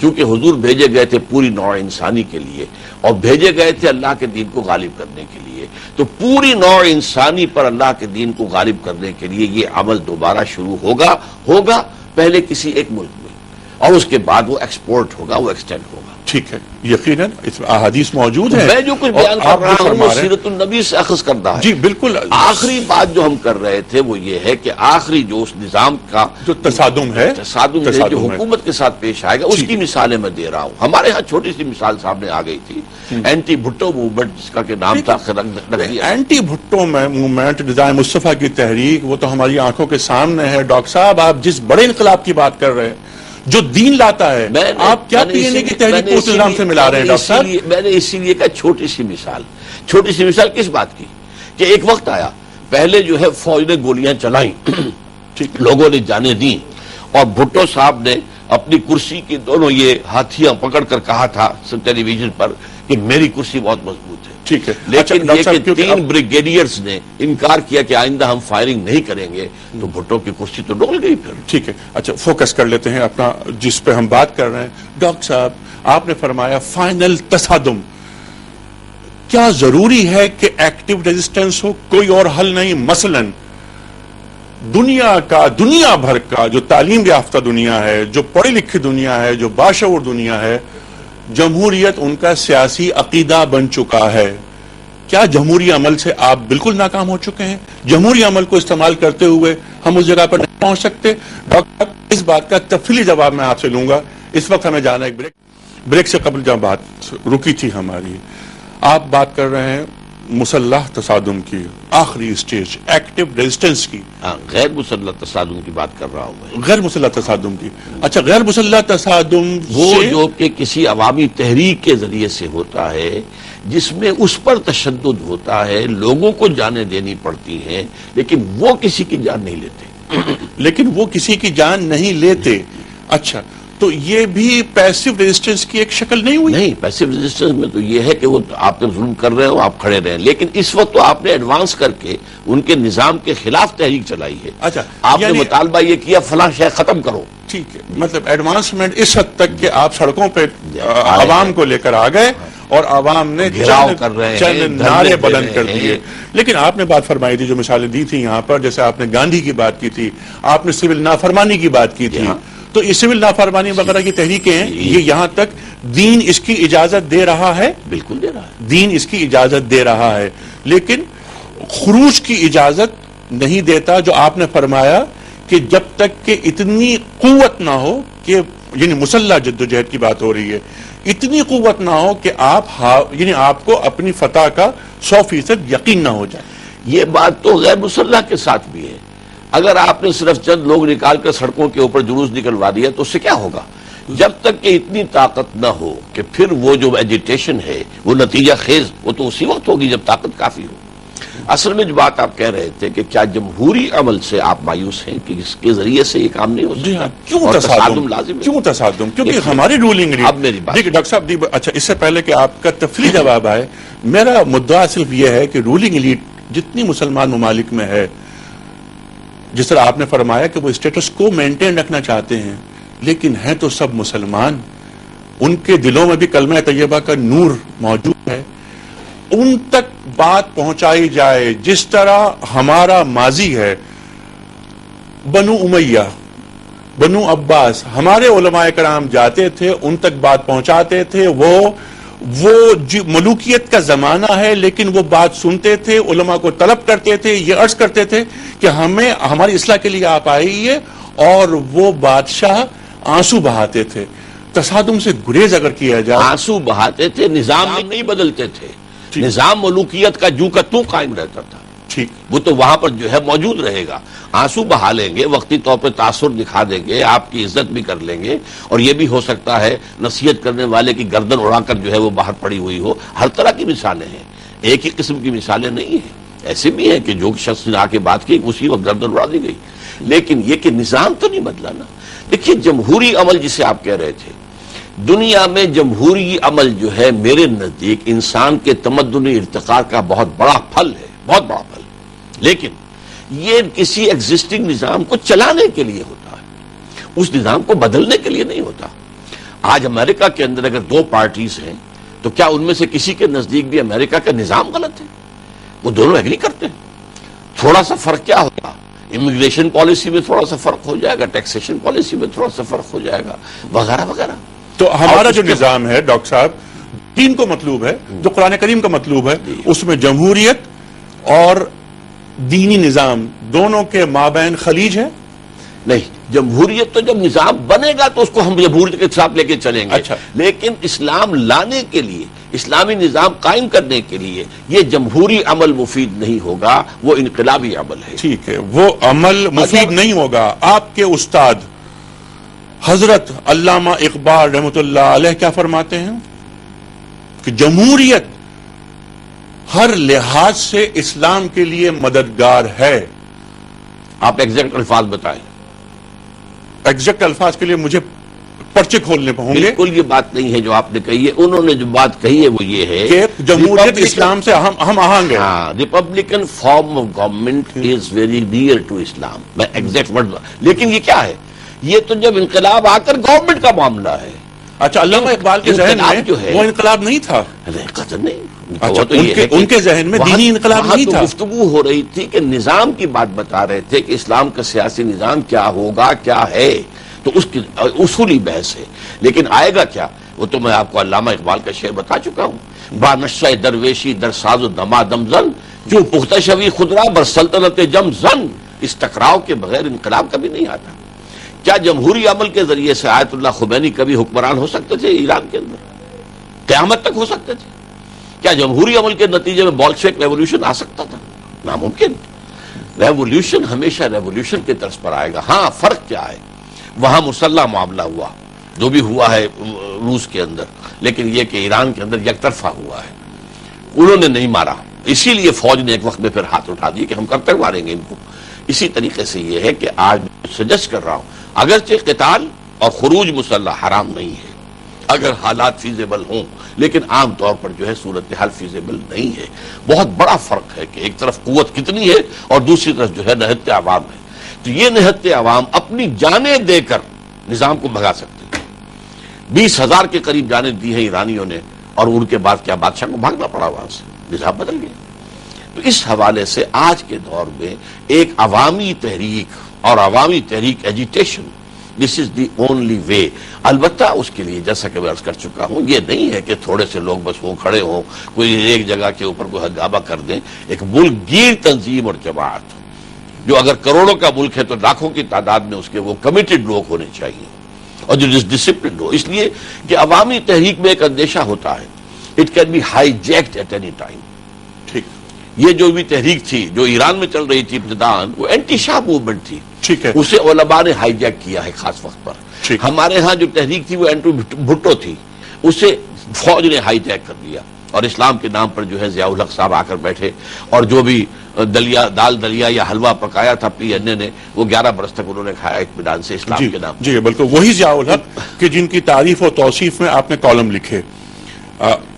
Speaker 2: چونکہ حضور بھیجے گئے تھے پوری نوع انسانی کے لیے اور بھیجے گئے تھے اللہ کے دین کو غالب کرنے کے لیے، تو پوری نوع انسانی پر اللہ کے دین کو غالب کرنے کے لیے یہ عمل دوبارہ شروع ہوگا پہلے کسی ایک ملک میں، اور اس کے بعد وہ ایکسپورٹ ہوگا، وہ ایکسٹینڈ ہوگا۔
Speaker 1: ٹھیک ہے، یقیناً اس میں احادیث موجود ہیں،
Speaker 2: میں جو کچھ بیان کر رہا ہوں وہ سیرت النبی سے اخذ کردہ ہے۔
Speaker 1: جی بالکل۔
Speaker 2: آخری بات جو ہم کر رہے تھے وہ یہ ہے کہ آخری جو اس نظام کا
Speaker 1: جو تصادم ہے
Speaker 2: جو حکومت کے ساتھ پیش آئے گا، اس کی مثالیں میں دے رہا ہوں۔ ہمارے ہاں چھوٹی سی مثال سامنے آ گئی تھی، اینٹی بھٹو موومنٹ جس کا کہ نام تھا،
Speaker 1: اینٹی بھٹو موومنٹ، نظام مصطفیٰ کی تحریک، وہ تو ہماری آنکھوں کے سامنے ہے۔ ڈاکٹر صاحب آپ جس بڑے انقلاب کی بات کر رہے ہیں جو دین لاتا ہے، آپ کیا پی این اے کی تحریک کو اس نظام سے ملا رہے ہیں ڈاکٹر صاحب؟
Speaker 2: میں نے اسی لیے کہا چھوٹی سی مثال کس بات کی کہ ایک وقت آیا، پہلے جو ہے فوج نے گولیاں چلائیں، لوگوں نے جانیں دیں، اور بھٹو صاحب نے اپنی کرسی کی دونوں یہ ہاتھیاں پکڑ کر کہا تھا ٹیلی ویژن پر کہ میری کرسی بہت مضبوط ہے۔
Speaker 1: ٹھیک ہے،
Speaker 2: لیکن یہ کہ 3 بریگیڈیئرز نے انکار کیا کہ آئندہ ہم فائرنگ نہیں کریں گے، تو بھٹو کی کرسی تو ڈول گئی پھر۔
Speaker 1: ٹھیک ہے، اچھا فوکس کر لیتے ہیں اپنا جس پہ ہم بات کر رہے ہیں۔ ڈاکٹر صاحب آپ نے فرمایا فائنل تصادم، کیا ضروری ہے کہ ایکٹیو ریزسٹنس ہو، کوئی اور حل نہیں؟ مثلاً دنیا بھر کا جو تعلیم یافتہ دنیا ہے، جو پڑھی لکھی دنیا ہے، جو باشعور دنیا ہے، جمہوریت ان کا سیاسی عقیدہ بن چکا ہے۔ کیا جمہوری عمل سے آپ بالکل ناکام ہو چکے ہیں؟ جمہوری عمل کو استعمال کرتے ہوئے ہم اس جگہ پر نہیں پہنچ سکتے؟ ڈاکٹر اس بات کا تفصیلی جواب میں آپ سے لوں گا۔ اس وقت ہمیں جانا ہے بریک سے قبل جب بات رکی تھی ہماری، آپ بات کر رہے ہیں مسلح تصادم کی آخری سٹیج، ایکٹیو ریزسٹنس کی۔
Speaker 2: غیر مسلح تصادم کی بات کر رہا ہوں میں،
Speaker 1: غیر مسلح تصادم کی۔ اچھا، غیر مسلح تصادم
Speaker 2: وہ جو کہ کسی عوامی تحریک کے ذریعے سے ہوتا ہے، جس میں اس پر تشدد ہوتا ہے، لوگوں کو جانیں دینی پڑتی ہیں، لیکن وہ کسی کی جان نہیں لیتے۔ اچھا، تو یہ بھی پیسو ریزسٹنس کی ایک شکل نہیں ہوئی؟ نہیں، پیسو ریزسٹنس میں تو یہ ہے کہ وہ آپ نے ظلم کر رہے ہو، آپ کھڑے رہیں، لیکن اس وقت تو آپ نے ایڈوانس کر کے ان کے نظام کے خلاف تحریک چلائی ہے۔
Speaker 1: اچھا،
Speaker 2: آپ نے مطالبہ یہ کیا فلاں شے ختم کرو۔
Speaker 1: ٹھیک ہے، مطلب ایڈوانسمنٹ اس حد تک کہ آپ سڑکوں پہ عوام کو لے کر آ گئے اور عوام نے چند نعرے بلند کر دیے۔ لیکن آپ نے بات فرمائی تھی، جو مثالیں دی تھی یہاں پر، جیسے آپ نے گاندھی کی بات کی تھی، آپ نے سول نافرمانی کی بات کی تھی، تو یہ سول نافرمانی وغیرہ کی تحریکیں ہیں، یہ یہاں تک دین اس کی اجازت دے رہا ہے؟
Speaker 2: بالکل دے رہا ہے،
Speaker 1: دین اس کی اجازت دے رہا ہے، لیکن خروج کی اجازت نہیں دیتا، جو آپ نے فرمایا کہ جب تک کہ اتنی قوت نہ ہو کہ، یعنی مسلح جدوجہد کی بات ہو رہی ہے، اتنی قوت نہ ہو کہ آپ کو اپنی فتح کا 100% یقین نہ ہو جائے۔
Speaker 2: یہ بات تو غیر مسلح کے ساتھ بھی ہے۔ اگر آپ نے صرف چند لوگ نکال کر سڑکوں کے اوپر جلوس نکلوا دیا تو اس سے کیا ہوگا؟ جب تک کہ اتنی طاقت نہ ہو کہ پھر وہ جو ایجیٹیشن ہے وہ نتیجہ خیز، وہ تو اسی وقت ہوگی جب طاقت کافی ہو۔ اصل میں جو بات آپ کہہ رہے تھے کہ کیا جمہوری عمل سے آپ مایوس ہیں کہ اس کے ذریعے سے یہ کام نہیں ہو سکتا؟
Speaker 1: کیوں تصادم لازم؟ کیوں تصادم؟ کیونکہ ہماری رولنگ نہیں۔
Speaker 2: اب میری بات
Speaker 1: دیکھیں ڈاکٹر صاحب، اچھا اس سے پہلے کہ آپ کا تفصیلی جواب آئے، میرا مدعا صرف یہ ہے کہ رولنگ ایلیٹ جتنی مسلمان ممالک میں ہے، جس طرح آپ نے فرمایا کہ وہ اسٹیٹس کو مینٹین رکھنا چاہتے ہیں، لیکن ہیں تو سب مسلمان، ان کے دلوں میں بھی کلمہ طیبہ کا نور موجود ہے، ان تک بات پہنچائی جائے جس طرح ہمارا ماضی ہے۔ بنو امیہ، بنو عباس، ہمارے علماء کرام جاتے تھے، ان تک بات پہنچاتے تھے، وہ ملوکیت کا زمانہ ہے لیکن وہ بات سنتے تھے، علماء کو طلب کرتے تھے، یہ عرض کرتے تھے کہ ہمیں ہماری اصلاح کے لیے آپ آئیے، اور وہ بادشاہ آنسو بہاتے تھے۔ تصادم سے گریز اگر کیا جائے،
Speaker 2: آنسو بہاتے تھے، نظام میں نہیں بدلتے تھے، نظام ملوکیت کا جو کا تو قائم رہتا تھا،
Speaker 1: ٹھیک،
Speaker 2: وہ تو وہاں پر جو ہے موجود رہے گا۔ آنسو بہا لیں گے، وقتی طور پہ تاثر دکھا دیں گے، آپ کی عزت بھی کر لیں گے، اور یہ بھی ہو سکتا ہے نصیحت کرنے والے کی گردن اڑا کر جو ہے وہ باہر پڑی ہوئی ہو۔ ہر طرح کی مثالیں ہیں، ایک ہی قسم کی مثالیں نہیں ہیں۔ ایسے بھی ہیں کہ جو شخص نے آ کے بات کی اسی وقت گردن اڑا دی گئی، لیکن یہ کہ نظام تو نہیں بدلا نا۔ دیکھیے جمہوری عمل جسے آپ کہہ رہے تھے، دنیا میں جمہوری عمل جو ہے میرے نزدیک انسان کے تمدنی ارتقاء کا بہت بڑا پھل ہے، بہت بڑا پھل۔ لیکن یہ کسی ایگزسٹنگ نظام کو چلانے کے لیے ہوتا ہے، اس نظام کو بدلنے کے لیے نہیں ہوتا۔ آج امریکہ کے اندر اگر دو پارٹیز ہیں تو کیا ان میں سے کسی کے نزدیک بھی امریکہ کا نظام غلط ہے؟ وہ دونوں ایگری کرتے ہیں۔ تھوڑا سا فرق کیا ہوگا؟ امیگریشن پالیسی میں تھوڑا سا فرق ہو جائے گا، ٹیکسیشن پالیسی میں تھوڑا سا فرق ہو جائے گا، وغیرہ وغیرہ۔
Speaker 1: تو ہمارا جو نظام ہے ڈاکٹر صاحب، دین کو مطلوب ہے، جو قرآن کریم کا مطلوب ہے، اس میں جمہوریت اور دینی نظام دونوں کے مابین خلیج ہے؟
Speaker 2: نہیں، جمہوریت تو جب نظام بنے گا تو اس کو ہم جمہوریت کے ساتھ لے کے چلیں گے۔
Speaker 1: اچھا۔
Speaker 2: لیکن اسلام لانے کے لیے، اسلامی نظام قائم کرنے کے لیے یہ جمہوری عمل مفید نہیں ہوگا، وہ انقلابی عمل ہے۔
Speaker 1: ٹھیک ہے، وہ عمل مفید نہیں ہوگا۔ آپ کے استاد حضرت علامہ اقبال رحمۃ اللہ علیہ کیا فرماتے ہیں کہ جمہوریت ہر لحاظ سے اسلام کے لیے مددگار ہے۔
Speaker 2: آپ ایگزیکٹ الفاظ بتائیں۔
Speaker 1: ایگزیکٹ الفاظ کے لیے مجھے پرچے کھولنے ہوں گے۔
Speaker 2: بالکل یہ بات نہیں ہے جو آپ نے کہی ہے، انہوں نے جو بات کہی ہے وہ یہ ہے
Speaker 1: کہ جمہوریت اسلام سے ہم آہنگ ہے۔
Speaker 2: ہاں، republican form of government is very near to Islam, in exact word, لیکن یہ کیا ہے؟ یہ تو جب انقلاب آ کر گورنمنٹ کا معاملہ ہے۔
Speaker 1: اچھا، علامہ اقبال کے ذہن میں وہ انقلاب نہیں تھا؟
Speaker 2: قطعاً نہیں۔
Speaker 1: اچھا، ان کے ذہن میں دینی انقلاب نہیں تھا۔
Speaker 2: گفتگو ہو رہی تھی کہ نظام کی بات بتا رہے تھے کہ اسلام کا سیاسی نظام کیا ہوگا، کیا ہے، تو اس کی اصولی بحث ہے۔ لیکن آئے گا کیا، وہ تو میں آپ کو علامہ اقبال کا شعر بتا چکا ہوں۔ بانشہ درویشی در ساز و دما دم زن، جو پختہ شوی خدرا بر سلطنت جم زن، اس ٹکراؤ کے بغیر انقلاب کبھی نہیں آتا۔ کیا جمہوری عمل کے ذریعے سے آیت اللہ خمینی کبھی حکمران ہو سکتے تھے ایران کے اندر؟ قیامت تک ہو سکتے تھے؟ کیا جمہوری عمل کے نتیجے میں بولشوک ریولوشن آ سکتا تھا؟ ناممکن۔ ریولوشن ہمیشہ ریولوشن کے طرز پر آئے گا۔ ہاں، فرق کیا ہے؟ وہاں مسلح معاملہ ہوا، جو بھی ہوا ہے روس کے اندر، لیکن یہ کہ ایران کے اندر یک طرفہ ہوا ہے، انہوں نے نہیں مارا، اسی لیے فوج نے ایک وقت میں پھر ہاتھ اٹھا دیے کہ ہم کب تک ماریں گے ان کو۔ اسی طریقے سے یہ ہے کہ آج میں سجیسٹ کر رہا ہوں، اگرچہ قتال اور خروج مسلح حرام نہیں ہے اگر حالات فیزیبل ہوں، لیکن عام طور پر جو ہے صورتحال فیزیبل نہیں ہے۔ بہت بڑا فرق ہے کہ ایک طرف قوت کتنی ہے اور دوسری طرف جو ہے نہتے عوام ہے۔ تو یہ نہتے عوام اپنی جانیں دے کر نظام کو بھگا سکتے ہیں۔ 20,000 کے قریب جانیں دی ہیں ایرانیوں نے، اور ان کے بعد کیا بادشاہ کو بھاگنا پڑا وہاں سے، نظام بدل گیا۔ تو اس حوالے سے آج کے دور میں ایک عوامی تحریک اور عوامی تحریک agitation, this is the only way. البتہ اس کے لیے جیسا کہ میں عرض کر چکا ہوں، یہ نہیں ہے کہ تھوڑے سے لوگ بس وہ کھڑے ہوں، کوئی ایک جگہ کے اوپر کوئی ہنگامہ کر دیں۔ ایک ملک گیر تنظیم اور جماعت، جو اگر کروڑوں کا ملک ہے تو لاکھوں کی تعداد میں اس کے وہ کمیٹڈ لوگ ہونے چاہیے، اور جو ڈسپلنڈ ہو، اس لیے کہ عوامی تحریک میں ایک اندیشہ ہوتا ہے، it can be hijacked at any time.
Speaker 1: ٹھیک،
Speaker 2: یہ جو بھی تحریک تھی جو ایران میں چل رہی تھی ابتداً، وہ اینٹی شاہ موومنٹ تھی،
Speaker 1: ٹھیک ہے،
Speaker 2: اسے علماء نے ہائی جیک کیا ہے خاص وقت پر۔ ہمارے ہاں جو تحریک تھی وہ اینٹی بھٹو تھی، اسے فوج نے ہائی جیک کر دیا، اور اسلام کے نام پر جو ہے ضیاء الحق صاحب آ کر بیٹھے، اور جو بھی دال دلیا یا حلوہ پکایا تھا پی این اے نے، وہ 11 برس تک انہوں نے کھایا اطمینان سے اسلام کے نام۔
Speaker 1: جی بالکل، وہی ضیاء الحق کہ جن کی تعریف اور توصیف میں آپ نے کالم لکھے۔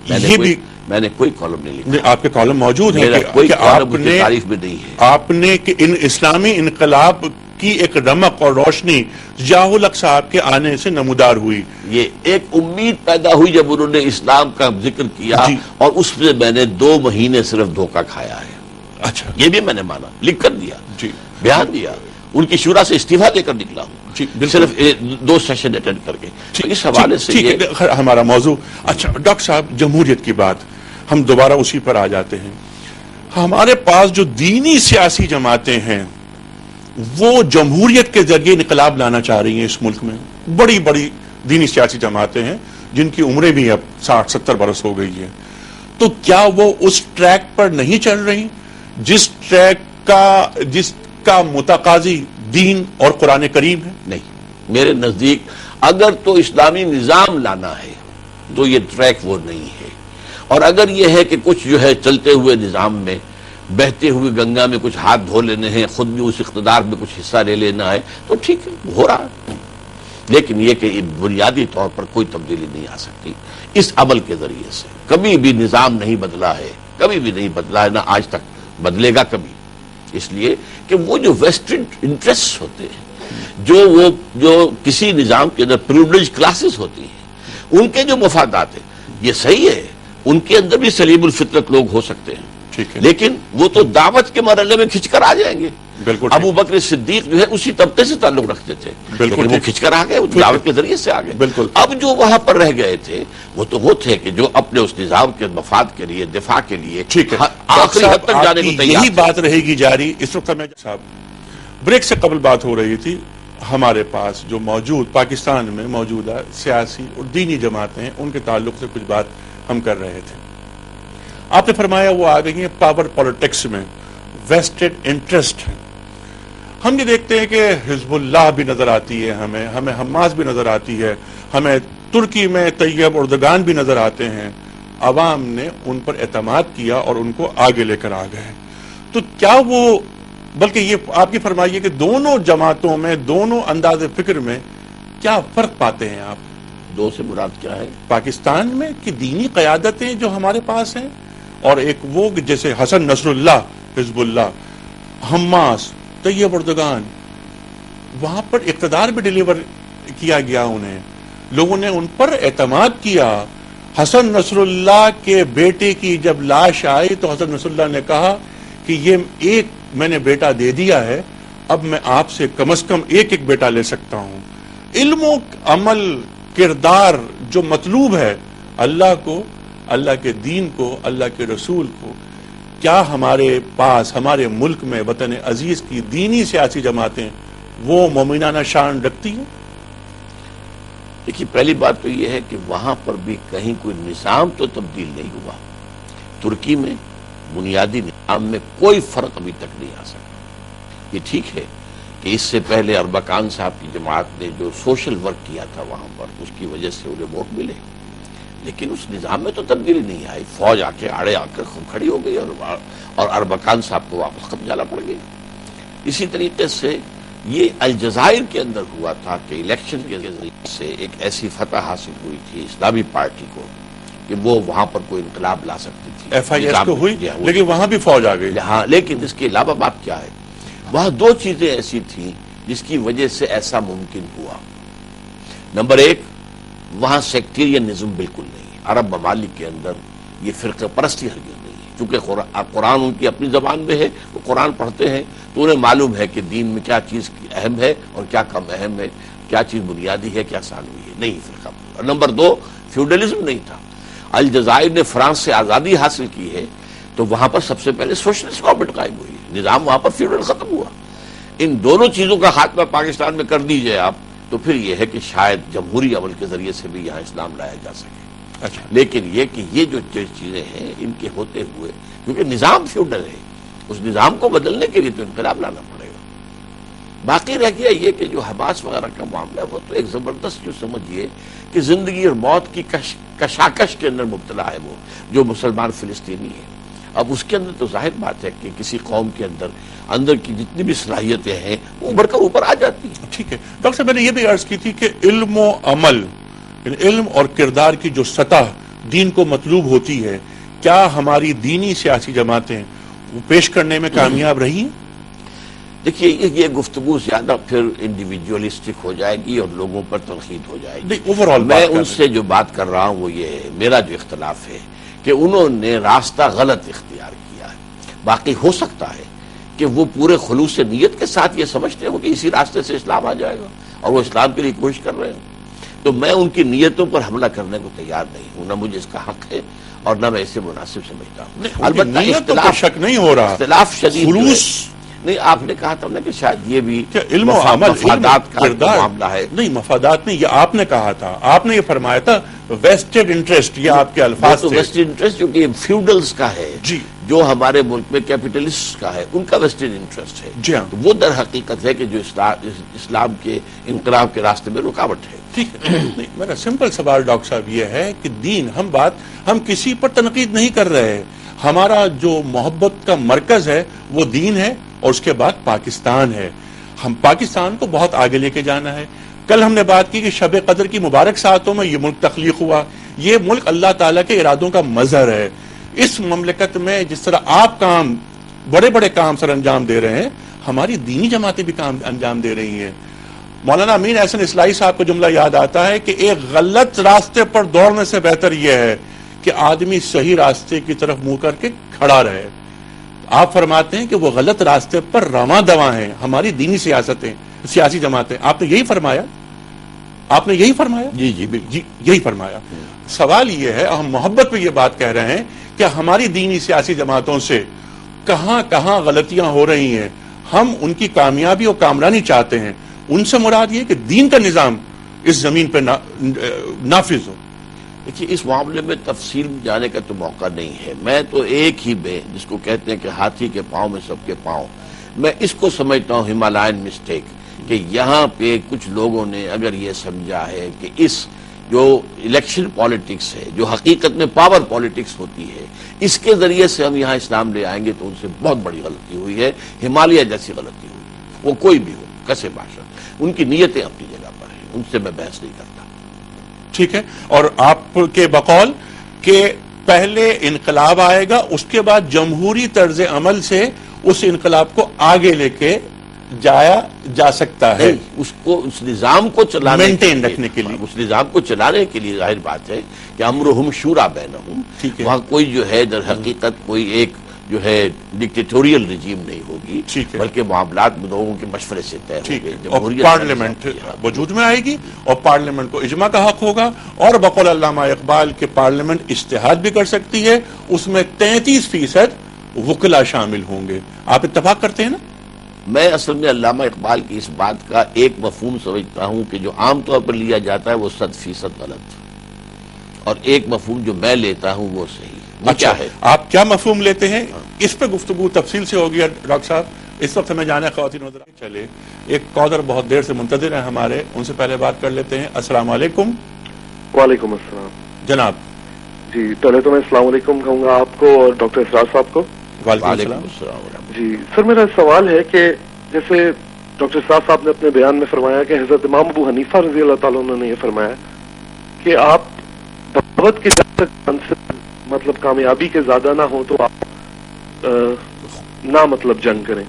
Speaker 1: یہ بھی
Speaker 2: میں نے کوئی کالم نہیں لکھا،
Speaker 1: آپ کے کالم موجود ہیں کہ آپ نے
Speaker 2: تعریف میں نہیں ہے۔
Speaker 1: آپ نے کہ ان اسلامی انقلاب کی ایک رمق اور روشنی ضیاء الحق صاحب کے آنے سے نمودار ہوئی۔
Speaker 2: یہ ایک امید پیدا ہوئی جب انہوں نے اسلام کا ذکر کیا، اور اس میں میں نے 2 مہینے صرف دھوکہ کھایا ہے۔
Speaker 1: اچھا،
Speaker 2: یہ بھی میں نے مانا، لکھ کر دیا،
Speaker 1: جی،
Speaker 2: بیان دیا، ان کی شورا سے استعفیٰ دے کر نکلا ہوں، صرف 2 سیشن اٹینڈ کر کے۔ اس حوالے سے
Speaker 1: ہمارا موضوع، اچھا ڈاکٹر صاحب، جمہوریت کی بات، ہم دوبارہ اسی پر آ جاتے ہیں۔ ہمارے پاس جو دینی سیاسی جماعتیں ہیں وہ جمہوریت کے ذریعے انقلاب لانا چاہ رہی ہیں اس ملک میں، بڑی بڑی دینی سیاسی جماعتیں ہیں جن کی عمریں بھی اب 60-70 برس ہو گئی ہیں، تو کیا وہ اس ٹریک پر نہیں چل رہی جس کا متقاضی دین اور قرآن کریم ہے؟
Speaker 2: نہیں، میرے نزدیک اگر تو اسلامی نظام لانا ہے تو یہ ٹریک وہ نہیں ہے، اور اگر یہ ہے کہ کچھ جو ہے چلتے ہوئے نظام میں، بہتے ہوئے گنگا میں کچھ ہاتھ دھو لینے ہیں، خود بھی اس اقتدار میں کچھ حصہ لے لینا ہے، تو ٹھیک ہے، ہو رہا ہے، لیکن یہ کہ بنیادی طور پر کوئی تبدیلی نہیں آ سکتی اس عمل کے ذریعے سے۔ کبھی بھی نظام نہیں بدلا ہے، کبھی بھی نہیں بدلا ہے، نہ آج تک بدلے گا کبھی۔ اس لیے کہ وہ جو ویسٹرن انٹرسٹ ہوتے ہیں، جو کسی نظام کے اندر پریویلیج کلاسز ہوتی ہیں، ان کے جو مفادات ہیں، یہ صحیح ہے، ان کے اندر بھی سلیم الفطرت لوگ ہو سکتے ہیں، لیکن وہ تو دعوت کے مرحلے میں کھنچ کر آ جائیں گے۔
Speaker 1: بالکل
Speaker 2: ابو بکر صدیق جو ہے اسی طبقے سے تعلق رکھتے تھے، لیکن وہ کھنچ کر آ گئے، دعوت کے ذریعے سے آ گئے۔
Speaker 1: بالکل۔
Speaker 2: اب جو وہاں پر رہ گئے تھے وہ تھے کہ جو اپنے اس نظام کے مفاد کے لیے، دفاع کے لیے آخری حد تک جانے کو تیار
Speaker 1: یہی بات رہے گی جاری۔ اس وقت میں صاحب بریک سے قبل بات ہو رہی تھی، ہمارے پاس جو موجود پاکستان میں موجودہ سیاسی اور دینی جماعتیں ہیں، ان کے تعلق سے کچھ بات ہم کر رہے تھے۔ آپ نے فرمایا وہ آ گئی ہیں پاور پالیٹکس میں، ویسٹڈ انٹرسٹ ہے۔ ہم یہ دیکھتے ہیں کہ حزب اللہ بھی نظر آتی ہے، ہمیں حماس بھی نظر آتی ہے، ہمیں ترکی میں طیب اردگان بھی نظر آتے ہیں۔ عوام نے ان پر اعتماد کیا اور ان کو آگے لے کر آ گئے۔ تو کیا وہ، بلکہ یہ آپ کی فرمائیے کہ دونوں جماعتوں میں، دونوں انداز فکر میں کیا فرق پاتے ہیں آپ؟
Speaker 2: دو سے مراد کیا ہے؟
Speaker 1: پاکستان میں کہ دینی قیادتیں جو ہمارے پاس ہیں، اور ایک وہ جیسے حسن نصر اللہ، حزب اللہ، حماس، طیب اردگان، وہاں پر اقتدار بھی ڈیلیور کیا گیا، انہیں لوگوں نے ان پر اعتماد کیا۔ حسن نصر اللہ کے بیٹے کی جب لاش آئی تو حسن نصر اللہ نے کہا کہ یہ ایک میں نے بیٹا دے دیا ہے، اب میں آپ سے کم از کم ایک بیٹا لے سکتا ہوں۔ علم و عمل، کردار جو مطلوب ہے اللہ کو، اللہ کے دین کو، اللہ کے رسول کو، کیا ہمارے پاس، ہمارے ملک میں، وطن عزیز کی دینی سیاسی جماعتیں وہ مومنانہ شان رکھتی ہیں؟
Speaker 2: دیکھیے، پہلی بات تو یہ ہے کہ وہاں پر بھی کہیں کوئی نظام تو تبدیل نہیں ہوا۔ ترکی میں بنیادی نظام میں کوئی فرق ابھی تک نہیں آ سکا۔ یہ ٹھیک ہے کہ اس سے پہلے اربکان صاحب کی جماعت نے جو سوشل ورک کیا تھا وہاں پر، اس کی وجہ سے انہیں ووٹ ملے، لیکن اس نظام میں تو تبدیلی نہیں آئی۔ فوج آ کے آڑے آ کر خود کھڑی ہو گئی اور اربکان صاحب کو واپس خط جانا پڑ گئی۔ اسی طریقے سے یہ الجزائر کے اندر ہوا تھا کہ الیکشن کے ذریعے سے ایک ایسی فتح حاصل ہوئی تھی اسلامی پارٹی کو کہ وہ وہاں پر کوئی انقلاب لا سکتی تھی۔
Speaker 1: ایف آئی ایس کو ہوئی، لیکن وہاں بھی فوج آ گئی۔
Speaker 2: ہاں، لیکن اس کے علاوہ بات کیا ہے، وہاں دو چیزیں ایسی تھیں جس کی وجہ سے ایسا ممکن ہوا۔ نمبر ایک، وہاں سیکٹیرینزم بالکل نہیں ہے۔ عرب ممالک کے اندر یہ فرقہ پرستی ہرگز نہیں ہے، چونکہ قرآن ان کی اپنی زبان میں ہے، وہ قرآن پڑھتے ہیں تو انہیں معلوم ہے کہ دین میں کیا چیز اہم ہے اور کیا کم اہم ہے، کیا چیز بنیادی ہے، کیا ثانوی ہے، نہیں فرقہ۔ اور نمبر دو، فیوڈلزم نہیں تھا۔ الجزائر نے فرانس سے آزادی حاصل کی ہے تو وہاں پر سب سے پہلے سوشلسٹ گورنمنٹ قائم ہوئی، نظام وہاں پر فیوڈل ختم ہوا۔ ان دونوں چیزوں کا خاتمہ پاکستان میں کر دیجئے آپ، تو پھر یہ ہے کہ شاید جمہوری عمل کے ذریعے سے بھی یہاں اسلام لایا جا سکے۔
Speaker 1: اچھا،
Speaker 2: لیکن یہ کہ یہ جو چیزیں ہیں ان کے ہوتے ہوئے، کیونکہ نظام فیوڈل ہے، اس نظام کو بدلنے کے لیے تو انقلاب لانا پڑے گا۔ باقی رہ گیا یہ کہ جو حماس وغیرہ کا معاملہ ہے، وہ تو ایک زبردست جو سمجھیے کہ زندگی اور موت کی کشاکش کے اندر مبتلا ہے وہ جو مسلمان فلسطینی ہے۔ اب اس کے اندر تو ظاہر بات ہے کہ کسی قوم کے اندر کی جتنی بھی صلاحیتیں ہیں وہ ابھر کر اوپر آ جاتی ہیں۔
Speaker 1: ٹھیک ہے ڈاکٹر صاحب، میں نے یہ بھی عرض کی تھی کہ علم و عمل، علم اور کردار کی جو سطح دین کو مطلوب ہوتی ہے، کیا ہماری دینی سیاسی جماعتیں وہ پیش کرنے میں کامیاب رہی ہیں؟
Speaker 2: دیکھیے، یہ گفتگو زیادہ پھر انڈیویجولسٹک ہو جائے گی اور لوگوں پر تنقید ہو جائے گی۔
Speaker 1: نہیں، اوور آل
Speaker 2: میں ان سے جو بات کر رہا ہوں وہ یہ ہے، میرا جو اختلاف ہے کہ انہوں نے راستہ غلط اختیار کیا ہے۔ باقی ہو سکتا ہے کہ وہ پورے خلوص نیت کے ساتھ یہ سمجھتے ہو کہ اسی راستے سے اسلام آ جائے گا اور وہ اسلام کے لیے کوشش کر رہے ہیں، تو میں ان کی نیتوں پر حملہ کرنے کو تیار نہیں ہوں، نہ مجھے اس کا حق ہے اور نہ میں اسے مناسب سمجھتا ہوں۔ البتہ
Speaker 1: اختلاف شک نہیں ہو رہا،
Speaker 2: اختلاف شدید
Speaker 1: خلوص
Speaker 2: نہیں، آپ نے کہا تھا نا کہ شاید یہ بھی
Speaker 1: علم و عمل،
Speaker 2: مفادات کا معاملہ ہے۔
Speaker 1: نہیں، مفادات نہیں، یہ آپ نے کہا تھا، آپ نے یہ فرمایا تھا ویسٹڈ انٹرسٹ، یہ آپ کے الفاظ تھے۔
Speaker 2: ویسٹڈ انٹرسٹ جو کہ فیوڈلز کا ہے،
Speaker 1: جی،
Speaker 2: جو ہمارے ملک میں کیپٹلسٹ کا ہے، ان کا ویسٹڈ انٹرسٹ ہے،
Speaker 1: جی ہاں،
Speaker 2: تو وہ در حقیقت ہے کہ جو اسلام کے انقلاب کے راستے میں رکاوٹ ہے۔
Speaker 1: ٹھیک ہے، نہیں، میرا سمپل سوال ڈاکٹر صاحب یہ ہے کہ دین، ہم کسی پر تنقید نہیں کر رہے، ہمارا جو محبت کا مرکز ہے وہ دین ہے اور اس کے بعد پاکستان ہے۔ ہم پاکستان کو بہت آگے لے کے جانا ہے۔ کل ہم نے بات کی کہ شب قدر کی مبارک ساعتوں میں یہ ملک تخلیق ہوا، یہ ملک اللہ تعالیٰ کے ارادوں کا مظہر ہے۔ اس مملکت میں جس طرح آپ کام بڑے بڑے کام سر انجام دے رہے ہیں، ہماری دینی جماعتیں بھی کام انجام دے رہی ہیں۔ مولانا امین احسن اصلاحی صاحب کو جملہ یاد آتا ہے کہ ایک غلط راستے پر دوڑنے سے بہتر یہ ہے کہ آدمی صحیح راستے کی طرف منہ کر کے کھڑا رہے۔ آپ فرماتے ہیں کہ وہ غلط راستے پر رواں دواں ہیں ہماری دینی سیاسی جماعتیں۔ آپ نے یہی فرمایا؟ آپ نے یہی فرمایا؟
Speaker 2: جی جی بالکل
Speaker 1: جی یہی فرمایا۔ سوال یہ ہے، ہم محبت پہ یہ بات کہہ رہے ہیں کہ ہماری دینی سیاسی جماعتوں سے کہاں کہاں غلطیاں ہو رہی ہیں، ہم ان کی کامیابی اور کامرانی چاہتے ہیں۔ ان سے مراد یہ کہ دین کا نظام اس زمین پہ نافذ ہو۔
Speaker 2: دیکھیے اس معاملے میں تفصیل جانے کا تو موقع نہیں ہے، میں تو ایک ہی جس کو کہتے ہیں کہ ہاتھی کے پاؤں میں سب کے پاؤں، میں اس کو سمجھتا ہوں ہمالائن مسٹیک، کہ یہاں پہ کچھ لوگوں نے اگر یہ سمجھا ہے کہ اس جو الیکشن پالیٹکس ہے، جو حقیقت میں پاور پالیٹکس ہوتی ہے، اس کے ذریعے سے ہم یہاں اسلام لے آئیں گے، تو ان سے بہت بڑی غلطی ہوئی ہے، ہمالیہ جیسی غلطی ہوئی، وہ کوئی بھی ہو کسے باشد، ان کی نیتیں اپنی جگہ پر ہیں، ان سے میں بحث نہیں کرتا۔
Speaker 1: ٹھیک ہے، اور آپ کے بقول کہ پہلے انقلاب آئے گا، اس کے بعد جمہوری طرز عمل سے اس انقلاب کو آگے لے کے جایا جا سکتا ہے،
Speaker 2: اس نظام کو چلانے
Speaker 1: مینٹین رکھنے کے لیے،
Speaker 2: اس نظام کو چلانے کے لیے ظاہر بات ہے کہ امرہم شورا بینہم، وہاں کوئی جو ہے در حقیقت کوئی ایک جو ہے ڈکٹیٹوریل رجیم نہیں ہوگی، بلکہ معاملات لوگوں کے مشورے سے طے ہوں گے،
Speaker 1: اور پارلیمنٹ وجود میں آئے گی اور پارلیمنٹ کو اجماع کا حق ہوگا، اور بقول علامہ اقبال کے پارلیمنٹ اجتہاد بھی کر سکتی ہے، اس میں 33% وکلا شامل ہوں گے۔ آپ اتفاق کرتے ہیں نا؟
Speaker 2: میں اصل میں علامہ اقبال کی اس بات کا ایک مفہوم سمجھتا ہوں کہ جو عام طور پر لیا جاتا ہے وہ 100% غلط، اور ایک مفہوم جو میں لیتا ہوں وہ صحیح۔
Speaker 1: اچھا ہے، آپ کیا مفہوم لیتے ہیں؟ اس پہ گفتگو تفصیل سے ہوگی ڈاکٹر صاحب۔ اس وقت ہمیں جانا ہے خواتین حضرات، چلے ایک کالر بہت دیر سے منتظر ہیں ہمارے، ان سے پہلے بات کر لیتے ہیں۔ السلام علیکم۔
Speaker 3: وعلیکم السلام
Speaker 1: جناب۔
Speaker 3: جی پہلے تو میں السلام علیکم کہوں گا آپ کو اور ڈاکٹر اسرار صاحب کو۔
Speaker 1: وعلیکم السلام۔
Speaker 3: جی سر، میرا سوال ہے کہ جیسے ڈاکٹر اسرار صاحب نے اپنے بیان میں فرمایا کہ حضرت امام ابو حنیفہ رضی اللہ تعالیٰ عنہ نے یہ فرمایا کہ آپ بغاوت کے جب تک مطلب کامیابی کے زیادہ نہ ہو تو آپ نہ مطلب جنگ کریں۔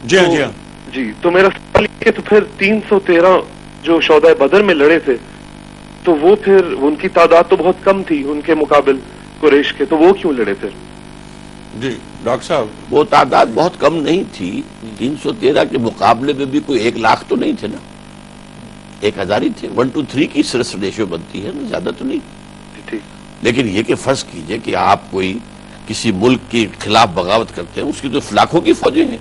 Speaker 1: جی ہاں، جی ہاں،
Speaker 3: جی تو میرا سوال یہ کہ تو پھر 313 جو شہدائے بدر میں لڑے تھے تو وہ پھر ان کی تعداد تو بہت کم تھی ان کے مقابل قریش کے، تو وہ کیوں لڑے پھر؟
Speaker 1: جی ڈاکٹر صاحب،
Speaker 2: وہ تعداد بہت کم نہیں تھی، 313 کے مقابلے میں بھی کوئی 1,00,000 تو نہیں تھے نا، 1,000 ہی تھے۔ 1 to 3 کی صرف ریشو بنتی ہے نا، زیادہ تو نہیں۔ لیکن یہ کہ فرض کیجئے کہ آپ کوئی کسی ملک کے خلاف بغاوت کرتے ہیں، اس کی تو لاکھوں کی فوجیں ہیں،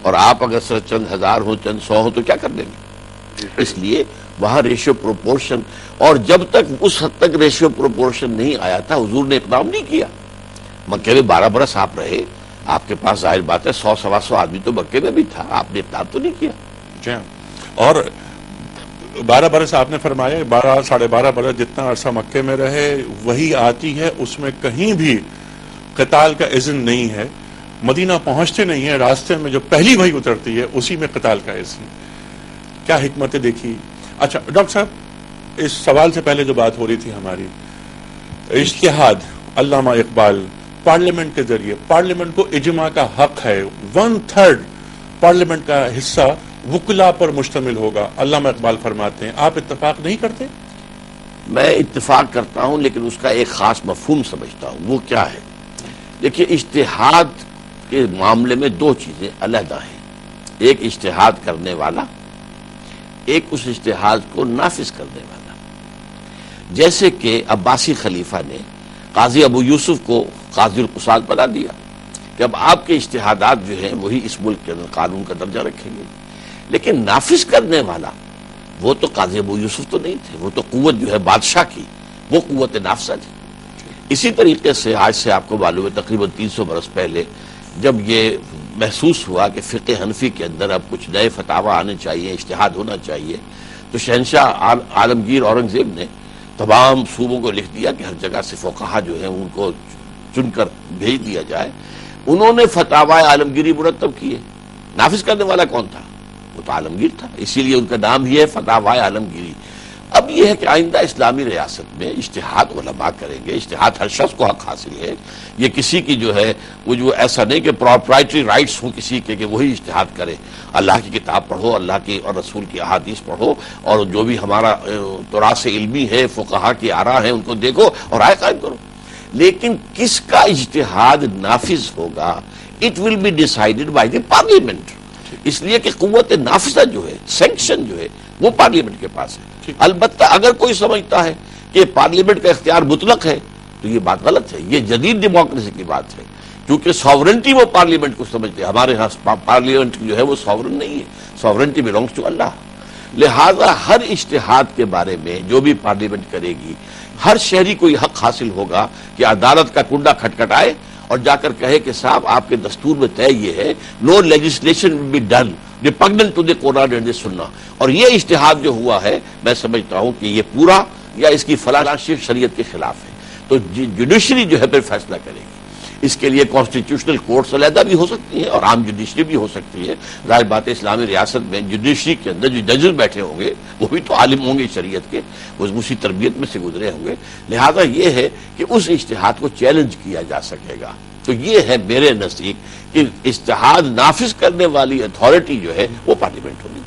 Speaker 2: اور آپ اگر صرف چند ہزار ہوں، چند 100 ہوں تو کیا کر دیں گے؟ اس لیے وہاں ریشو پروپورشن، اور جب تک اس حد تک ریشو پروپورشن نہیں آیا تھا حضور نے اقدام نہیں کیا۔ مکے میں 12 برس آپ رہے، آپ کے پاس ظاہر بات ہے 100-125 آدمی تو مکے میں بھی تھا، آپ نے اقدام تو نہیں کیا۔
Speaker 1: جی ہاں، اور 12 برس آپ نے فرمایا، 12 ساڑھے 12 برس جتنا عرصہ مکے میں رہے، وہی آتی ہے، اس میں کہیں بھی قتال کا اذن نہیں ہے، مدینہ پہنچتے نہیں ہیں، راستے میں جو پہلی وحی اترتی ہے اسی میں قتال کا اذن۔ کیا حکمتیں دیکھی۔ اچھا ڈاکٹر صاحب، اس سوال سے پہلے جو بات ہو رہی تھی ہماری، اجتہاد، علامہ اقبال پارلیمنٹ کے ذریعے، پارلیمنٹ کو اجماع کا حق ہے، 1/3 پارلیمنٹ کا حصہ وکلا پر مشتمل ہوگا، علامہ اقبال فرماتے ہیں، آپ اتفاق نہیں کرتے؟
Speaker 2: میں اتفاق کرتا ہوں، لیکن اس کا ایک خاص مفہوم سمجھتا ہوں۔ وہ کیا ہے؟ دیکھیے اجتہاد کے معاملے میں 2 چیزیں علیحدہ ہیں، ایک اجتہاد کرنے والا، ایک اس اجتہاد کو نافذ کرنے والا۔ جیسے کہ عباسی خلیفہ نے قاضی ابو یوسف کو قاضی القصاص بنا دیا کہ اب آپ کے اجتہادات جو ہیں وہی اس ملک کے اندر قانون کا درجہ رکھیں گے، لیکن نافذ کرنے والا وہ تو قاضی ابو یوسف تو نہیں تھے، وہ تو قوت جو ہے بادشاہ کی، وہ قوت نافذہ تھی۔ اسی طریقے سے آج سے آپ کو معلوم ہے تقریباً 300 برس پہلے جب یہ محسوس ہوا کہ فقہ حنفی کے اندر اب کچھ نئے فتاوی آنے چاہیے، اجتہاد ہونا چاہیے، تو شہنشاہ عالمگیر اورنگزیب نے تمام صوبوں کو لکھ دیا کہ ہر جگہ سے فقہا جو ہیں ان کو چن کر بھیج دیا جائے۔ انہوں نے فتاوی عالمگیری مرتب کیے، نافذ کرنے والا کون تھا؟ وہ تو عالمگیر تھا، اسی لیے ان کا نام ہی ہے فتاوی عالمگیری۔ اب اب یہ ہے کہ آئندہ اسلامی ریاست میں اجتہاد علماء کریں گے. اجتہاد ہر شخص کو حق حاصل ہے. یہ کسی کی جو ہے وہ جو ایسا نہیں کہ پراپرائٹری رائٹس ہوں کسی کے کہ وہی اجتہاد کرے. اللہ کی کتاب پڑھو, اللہ کی اور رسول کی احادیث پڑھو, اور جو بھی ہمارا تراث علمی ہے, فقہا کی آراء ہیں, ان کو دیکھو اور رائے قائم کرو. لیکن کس کا اجتہاد نافذ ہوگا, it will be decided by the parliament. اس لیے کہ قوت نافذہ جو ہے, سینکشن جو ہے, وہ پارلیمنٹ کے پاس ہے. البتہ اگر کوئی سمجھتا ہے کہ پارلیمنٹ کا اختیار مطلق ہے تو یہ بات غلط ہے. یہ جدید ڈیموکریسی کی بات ہے, کیونکہ ساورنٹی وہ پارلیمنٹ کو سمجھتے ہیں. ہمارے ہاں پارلیمنٹ جو ہے وہ ساورن نہیں ہے, ساورنٹی بلانگس ٹو اللہ. لہذا ہر اجتہاد کے بارے میں جو بھی پارلیمنٹ کرے گی, ہر شہری کو یہ حق حاصل ہوگا کہ عدالت کا کنڈا کھٹکھٹائے اور جا کر کہے کہ صاحب آپ کے دستور میں طے یہ ہے, no legislation will be done repugnant to the Quran and the Sunnah. اور یہ اجتہاد جو ہوا ہے میں سمجھتا ہوں کہ یہ پورا یا اس کی فلاں شریعت کے خلاف ہے, تو جوڈیشری جو ہے پھر فیصلہ کرے گی. اس کے لیے کانسٹیٹیوشنل کورٹس علیحدہ بھی ہو سکتی ہیں اور عام جوڈیشری بھی ہو سکتی ہے. ظاہر بات ہے اسلامی ریاست میں جوڈیشری کے اندر جو ججز بیٹھے ہوں گے وہ بھی تو عالم ہوں گے شریعت کے, وہ اسی تربیت میں سے گزرے ہوں گے. لہذا یہ ہے کہ اس اجتہاد کو چیلنج کیا جا سکے گا. تو یہ ہے میرے نزدیک کہ اجتہاد نافذ کرنے والی اتھارٹی جو ہے وہ پارلیمنٹ ہوگی.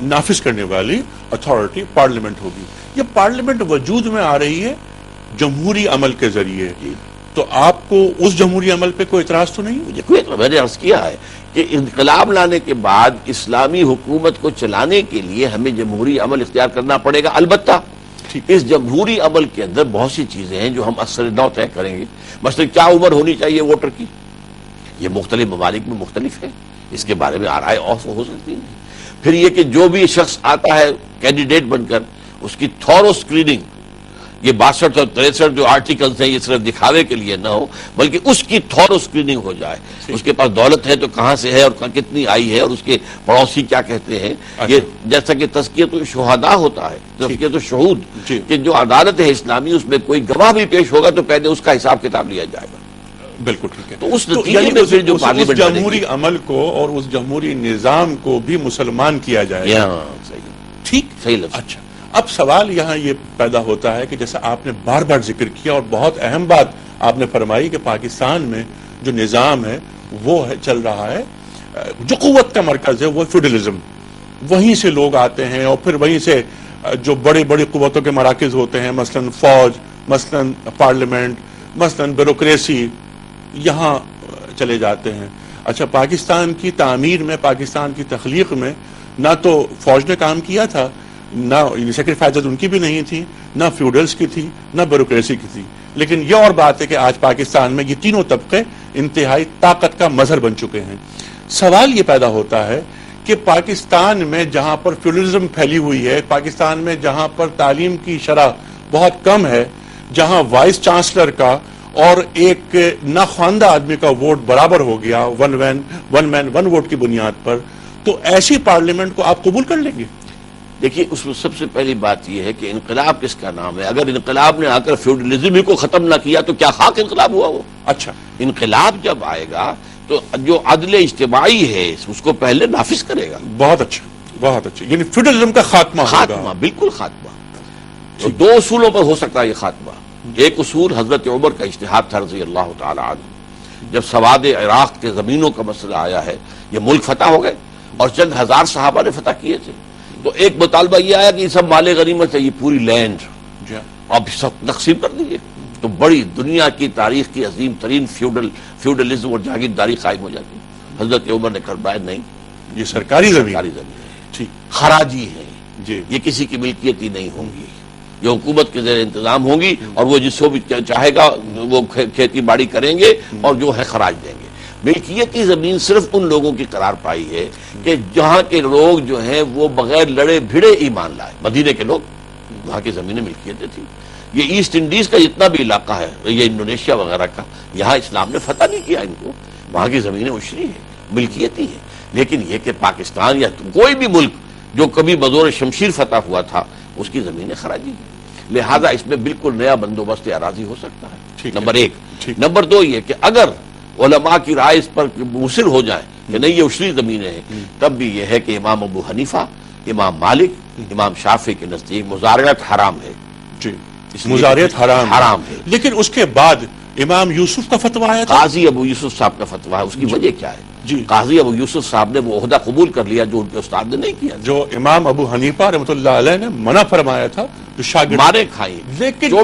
Speaker 1: نافذ کرنے والی اتھارٹی پارلیمنٹ ہوگی. یہ پارلیمنٹ وجود میں آ رہی ہے جمہوری عمل کے ذریعے, تو آپ کو اس جمہوری عمل پہ کوئی اعتراض تو نہیں؟
Speaker 2: مجھے کوئی اعتراض, میں نے عرض کیا ہے کہ انقلاب لانے کے بعد اسلامی حکومت کو چلانے کے لیے ہمیں جمہوری عمل اختیار کرنا پڑے گا. البتہ اس جمہوری عمل کے اندر بہت سی چیزیں ہیں جو ہم اثر نو طے کریں گے. مثلا کیا عمر ہونی چاہیے ووٹر کی, یہ مختلف ممالک میں مختلف ہے, اس کے بارے میں آرائے آف ہو سکتی ہیں. پھر یہ کہ جو بھی شخص آتا ہے کینڈیڈیٹ بن کر, اس کی تھورو سکریننگ, یہ 62 اور 63 جو آرٹیکلز ہیں یہ صرف دکھاوے کے لیے نہ ہو بلکہ اس کی تھورو سکریننگ ہو جائے. اس کے پاس دولت ہے تو کہاں سے ہے اور کتنی آئی ہے اور اس کے پڑوسی کیا کہتے ہیں. یہ جیسا کہ تزکیۃ الشہداء ہوتا ہے, تزکیۃ الشہود, کہ جو عدالت ہے اسلامی اس میں کوئی گواہ بھی پیش ہوگا تو پہلے اس کا حساب کتاب لیا جائے گا.
Speaker 1: بالکل ٹھیک ہے.
Speaker 2: تو اس نتیجے میں پھر جو پارلیمنٹ
Speaker 1: جمہوری عمل کو اور اس جمہوری نظام کو بھی مسلمان کیا جائے گا. ٹھیک,
Speaker 2: صحیح لفظ.
Speaker 1: اچھا, اب سوال یہاں یہ پیدا ہوتا ہے کہ جیسا آپ نے بار بار ذکر کیا اور بہت اہم بات آپ نے فرمائی کہ پاکستان میں جو نظام ہے وہ چل رہا ہے, جو قوت کا مرکز ہے وہ فیوڈلزم, وہیں سے لوگ آتے ہیں اور پھر وہیں سے جو بڑی بڑی قوتوں کے مراکز ہوتے ہیں, مثلا فوج, مثلا پارلیمنٹ, مثلا بیوروکریسی, یہاں چلے جاتے ہیں. اچھا, پاکستان کی تعمیر میں, پاکستان کی تخلیق میں نہ تو فوج نے کام کیا تھا, نہ سیکریفائسز ان کی بھی نہیں تھی, نہ فیوڈلز کی تھی, نہ بیوروکریسی کی تھی. لیکن یہ اور بات ہے کہ آج پاکستان میں یہ تینوں طبقے انتہائی طاقت کا مظہر بن چکے ہیں. سوال یہ پیدا ہوتا ہے کہ پاکستان میں جہاں پر فیوڈلزم پھیلی ہوئی ہے, پاکستان میں جہاں پر تعلیم کی شرح بہت کم ہے, جہاں وائس چانسلر کا اور ایک ناخواندہ آدمی کا ووٹ برابر ہو گیا ون مین ون ووٹ کی بنیاد پر, تو ایسی پارلیمنٹ کو آپ قبول کر لیں گے؟
Speaker 2: دیکھیے, اس میں سب سے پہلی بات یہ ہے کہ انقلاب کس کا نام ہے. اگر انقلاب نے آ کر فیوڈلزم ہی کو ختم نہ کیا تو کیا خاک انقلاب ہوا وہ؟
Speaker 1: اچھا,
Speaker 2: انقلاب جب آئے گا تو جو عدل اجتماعی ہے اس کو پہلے نافذ کرے گا.
Speaker 1: بہت اچھا, بہت اچھا. یعنی فیوڈلزم کا خاتمہ ہوگا.
Speaker 2: خاتمہ, بالکل خاتمہ. تو دو اصولوں پر ہو سکتا ہے یہ خاتمہ. ایک اصول حضرت عمر کا اجتہاد تھا رضی اللہ تعالی عنہ, جب سواد عراق کے زمینوں کا مسئلہ آیا ہے, یہ ملک فتح ہو گئے اور چند ہزار صحابہ نے فتح کیے تھے, تو ایک مطالبہ یہ آیا کہ یہ سب مال غنیمت ہے, یہ پوری لینڈ اب سب تقسیم کر دیجیے. تو بڑی دنیا کی تاریخ کی عظیم ترین فیوڈلزم اور جاگیرداری قائم ہو جاتی. حضرت عمر نے فرمایا نہیں,
Speaker 1: یہ سرکاری زمین
Speaker 2: ہے, خراجی ہے, یہ کسی کی ملکیتی نہیں ہوں گی, یہ حکومت کے زیر انتظام ہوں گی اور وہ جس کو بھی چاہے گا وہ کھیتی باڑی کریں گے اور جو ہے خراج دیں گے. ملکیتی زمین صرف ان لوگوں کی قرار پائی ہے کہ جہاں کے لوگ جو ہیں وہ بغیر لڑے بھیڑے ایمان لائے. مدینے کے لوگ, وہاں کی زمینیں ملکیتیں تھیں. یہ ایسٹ انڈیز کا جتنا بھی علاقہ ہے, یہ انڈونیشیا وغیرہ کا, یہاں اسلام نے فتح نہیں کیا ان کو, وہاں کی زمینیں عشری ہیں, ملکیتی ہیں. لیکن یہ کہ پاکستان یا کوئی بھی ملک جو کبھی بزور شمشیر فتح ہوا تھا اس کی زمینیں خراجی ہیں. لہذا اس میں بالکل نیا بندوبست اراضی ہو سکتا ہے, نمبر ایک. نمبر دو یہ کہ اگر علماء کی رائے اس پر مصر ہو جائے کہ نہیں یہ عشری زمینیں ہیں, تب بھی یہ ہے کہ امام ابو حنیفہ امام مالک امام شافعی کے نزدیک مزارعت حرام ہے.
Speaker 1: جی مزارعت حرام ہے. لیکن اس کے بعد امام یوسف کا فتویٰ آیا تھا.
Speaker 2: قاضی ابو یوسف صاحب کا فتویٰ ہے. اس کی وجہ کیا ہے؟
Speaker 1: جی
Speaker 2: قاضی ابو یوسف صاحب نے وہ عہدہ قبول کر لیا جو ان کے استاد نے نہیں کیا.
Speaker 1: جو امام ابو حنیفہ رحمۃ اللہ علیہ نے منع فرمایا تھا جو شاگرد
Speaker 2: مارے کھائیں
Speaker 1: لیکن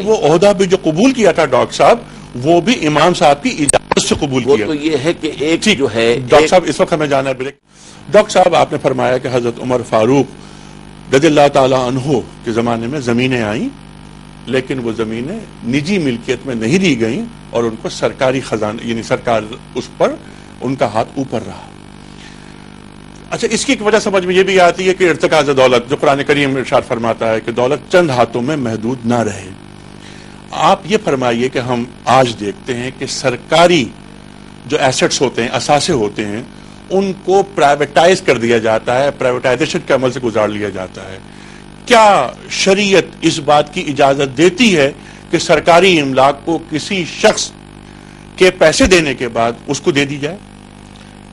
Speaker 1: وہ عہدہ بھی جو قبول کیا تھا ڈاکٹر صاحب وہ بھی امام صاحب کی اجازت سے قبول
Speaker 2: وہ
Speaker 1: کیا.
Speaker 2: تو یہ ہے کہ ایک جو ہے
Speaker 1: ڈاکٹر صاحب اس وقت ہمیں جانا ہے بریک. ڈاکٹر صاحب آپ نے فرمایا کہ حضرت عمر فاروق رضی اللہ تعالی عنہ کے زمانے میں زمینیں آئیں لیکن وہ زمینیں نجی ملکیت میں نہیں دی گئیں اور ان کو سرکاری خزانہ یعنی سرکار اس پر ان کا ہاتھ اوپر رہا. اچھا اس کی ایک وجہ سمجھ میں یہ بھی آتی ہے کہ ارتکاز دولت جو قرآن کریم ارشاد فرماتا ہے کہ دولت چند ہاتھوں میں محدود نہ رہے. آپ یہ فرمائیے کہ ہم آج دیکھتے ہیں کہ سرکاری جو ایسٹس ہوتے ہیں اثاثے ہوتے ہیں ان کو پرائیویٹائز کر دیا جاتا ہے, پرائیویٹائزیشن کے عمل سے گزار لیا جاتا ہے. کیا شریعت اس بات کی اجازت دیتی ہے کہ سرکاری املاک کو کسی شخص کے پیسے دینے کے بعد اس کو دے دی جائے؟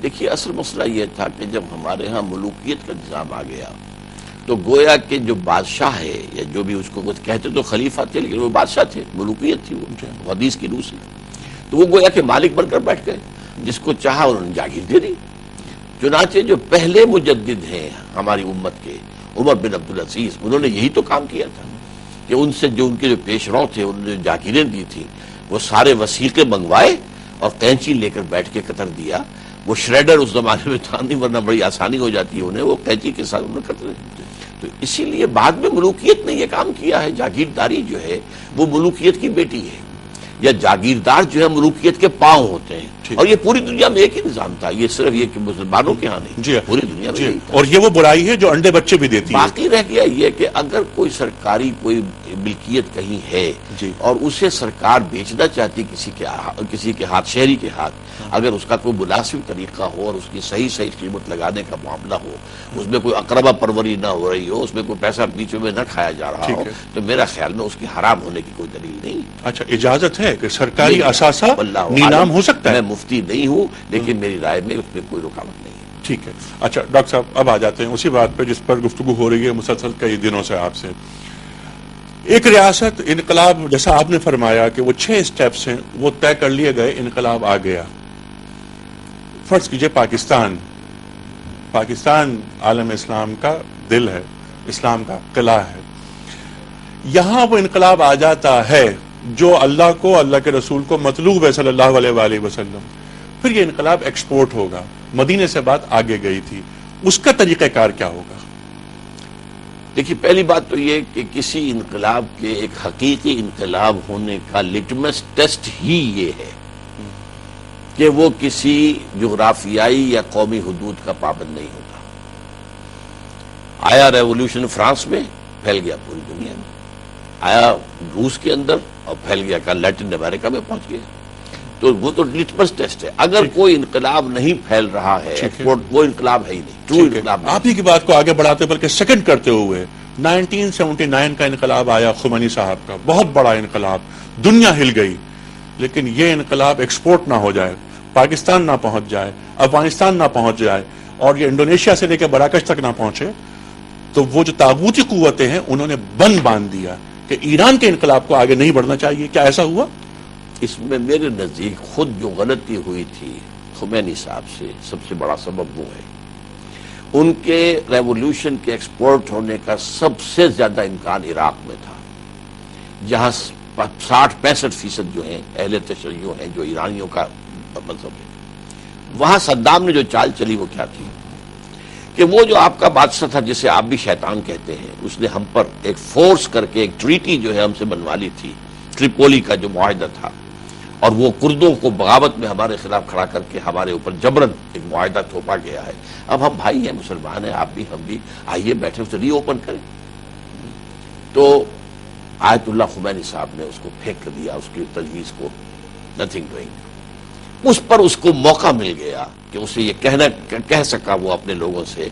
Speaker 2: دیکھیے اصل مسئلہ یہ تھا کہ جب ہمارے ہاں ملوکیت کا نظام آ گیا تو گویا کہ جو بادشاہ ہے یا جو بھی اس کو کہتے تو خلیفہ تھے لیکن وہ بادشاہ تھے, ملوکیت تھی وہ حدیث کی روح سے. تو وہ گویا کہ مالک بن کر بیٹھ گئے, جس کو چاہا انہوں نے جاگیر دے دی. چنانچہ جو پہلے مجدد ہیں ہماری امت کے عمر بن عبدالعزیز انہوں نے یہی تو کام کیا تھا کہ ان سے جو ان کے جو پیش رو تھے انہوں نے جاگیریں دی تھی وہ سارے وثیقے منگوائے اور قینچی لے کر بیٹھ کے قطر دیا. وہ شریڈر اس زمانے میں تھا نہیں ورنہ بڑی آسانی ہو جاتی ہے انہیں, وہ قینچی کے ساتھ انہوں نے قطر. تو اسی لیے بعد میں ملوکیت نے یہ کام کیا ہے. جاگیرداری جو ہے وہ ملوکیت کی بیٹی ہے, یا جاگیردار جو ہے ملوکیت کے پاؤں ہوتے ہیں. اور یہ پوری دنیا میں ایک ہی نظام تھا, یہ صرف یہ کہ مسلمانوں کے ہاں نہیں, پوری دنیا میں یہی تھا.
Speaker 1: اور یہ وہ برائی ہے جو انڈے بچے بھی دیتی ہے.
Speaker 2: باقی رہ گیا یہ کہ اگر کوئی سرکاری کوئی ملکیت کہیں ہے اور اسے سرکار بیچنا چاہتی کسی کے ہاتھ, شہری کے ہاتھ, اگر اس کا کوئی مناسب طریقہ ہو اور اس کی صحیح قیمت لگانے کا معاملہ ہو, اس میں کوئی اقربہ پروری نہ ہو رہی ہو, اس میں کوئی پیسہ بیچ میں نہ کھایا جا رہا ہو, تو میرا خیال میں اس کی حرام ہونے کی کوئی دلیل نہیں.
Speaker 1: اچھا اجازت ہے کہ سرکاری اثاثہ نیلام ہو سکتا ہے؟
Speaker 2: میں مفتی نہیں ہوں لیکن میری رائے میں اس میں کوئی رکاوٹ نہیں ہے.
Speaker 1: ٹھیک ہے. اچھا ڈاکٹر صاحب اب آ جاتے ہیں اسی بات پہ جس پر گفتگو ہو رہی ہے مسلسل کئی دنوں سے آپ سے. ایک ریاست انقلاب جیسا آپ نے فرمایا کہ وہ 6 اسٹیپس ہیں وہ طے کر لیے گئے, انقلاب آ گیا. فرض کیجئے پاکستان عالم اسلام کا دل ہے, اسلام کا قلعہ ہے, یہاں وہ انقلاب آ جاتا ہے جو اللہ کو, اللہ کے رسول کو مطلوب ہے صلی اللہ علیہ وآلہ وسلم, پھر یہ انقلاب ایکسپورٹ ہوگا. مدینے سے بات آگے گئی تھی, اس کا طریقہ کار کیا ہوگا؟
Speaker 2: دیکھیے پہلی بات تو یہ کہ کسی انقلاب کے ایک حقیقی انقلاب ہونے کا لٹمس ٹیسٹ ہی یہ ہے کہ وہ کسی جغرافیائی یا قومی حدود کا پابند نہیں ہوتا. آیا ریولوشن فرانس میں, پھیل گیا پوری دنیا میں, آیا روس کے اندر اور پھیل گیا کہ لیٹن امریکہ میں پہنچ گیا. تو وہ تو لٹمس ٹیسٹ ہے. اگر کوئی انقلاب نہیں پھیل رہا ہے وہ انقلاب ہے ہی نہیں, ٹرو انقلاب.
Speaker 1: آپ ہی کی بات کو آگے بڑھاتے بلکہ سیکنڈ کرتے ہوئے 1979 کا انقلاب آیا خمینی صاحب کا, بہت بڑا انقلاب, دنیا ہل گئی. لیکن یہ انقلاب ایکسپورٹ نہ ہو جائے, پاکستان نہ پہنچ جائے, افغانستان نہ پہنچ جائے اور یہ انڈونیشیا سے لے کے براکش تک نہ پہنچے, تو وہ جو طاغوتی قوتیں ہیں انہوں نے بند باندھ دیا کہ ایران کے انقلاب کو آگے نہیں بڑھنا چاہیے. کیا ایسا ہوا؟
Speaker 2: اس میں میرے نزدیک خود جو غلطی ہوئی تھی خمینی صاحب سے, سب سے بڑا سبب وہ ہے ان کے ریولوشن کے ایکسپورٹ ہونے کا سب سے زیادہ امکان عراق میں تھا, جہاں 60-65% جو ہیں اہل تشیع ہیں, جو ایرانیوں کا مذہب ہے. وہاں صدام نے جو چال چلی وہ کیا تھی کہ وہ جو آپ کا بادشاہ تھا جسے آپ بھی شیطان کہتے ہیں, اس نے ہم پر ایک فورس کر کے ایک ٹریٹی جو ہے ہم سے بنوا لی تھی, ٹریپولی کا جو معاہدہ تھا, اور وہ کردوں کو بغاوت میں ہمارے خلاف کھڑا کر کے ہمارے اوپر جبرن ایک معاہدہ تھوپا گیا ہے. اب ہم بھائی ہیں, مسلمان ہیں, آپ بھی ہم بھی, آئیے بیٹھے اسے ری اوپن کریں. تو آیت اللہ خمینی صاحب نے اس کو پھینک دیا, اس کی تجویز کو, نتھنگ ڈوئنگ. اس پر اس کو موقع مل گیا کہ اسے یہ کہہ سکا وہ اپنے لوگوں سے,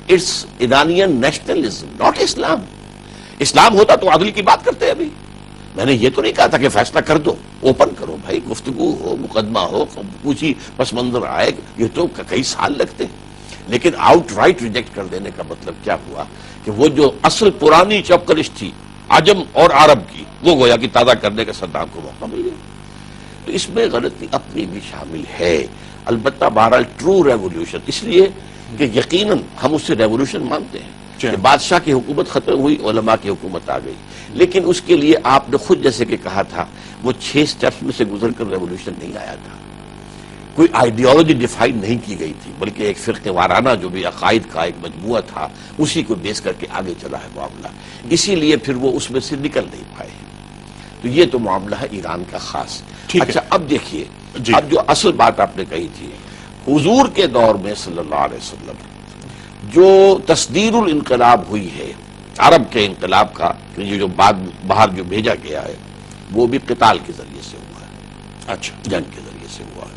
Speaker 2: اٹس ایرانین نیشنلزم ناٹ اسلام. اسلام ہوتا تو عدل کی بات کرتے ابھی. میں نے یہ تو نہیں کہا تھا کہ فیصلہ کر دو, اوپن کرو بھائی, گفتگو ہو, مقدمہ ہو, پوچھی پس منظر آئے, یہ تو کئی سال لگتے ہیں. لیکن آؤٹ رائٹ ریجیکٹ کر دینے کا مطلب کیا ہوا کہ وہ جو اصل پرانی چپکلش تھی عجم اور عرب کی، وہ گویا کہ تازہ کرنے کا صدام کو موقع مل گیا. تو اس میں غلطی اپنی بھی شامل ہے. البتہ بہرحال ٹرو ریولیوشن، اس لیے کہ یقیناً ہم اسے ریولیوشن مانتے ہیں کہ بادشاہ کی حکومت ختم ہوئی، علماء کی حکومت آ گئی، لیکن اس کے لیے آپ نے خود جیسے کہ کہا تھا وہ 6 سٹیپس میں سے گزر کر ریولیوشن نہیں آیا تھا. کوئی آئیڈیالوجی ڈیفائن نہیں کی گئی تھی، بلکہ ایک فرقے وارانہ جو بھی عقائد کا ایک مجموعہ تھا اسی کو بیس کر کے آگے چلا ہے معاملہ. اسی لیے پھر وہ اس میں سے نکل نہیں پائے. تو یہ تو معاملہ ہے ایران کا خاص. اچھا اب دیکھیے اب جو اصل بات آپ نے کہی تھی، حضور کے دور میں صلی اللہ علیہ وسلم جو تصدیر الانقلاب ہوئی ہے عرب کے انقلاب کا، جو باہر جو بھیجا گیا ہے وہ بھی قتال کے ذریعے سے ہوا ہے. اچھا، جنگ کے ذریعے سے ہوا ہے.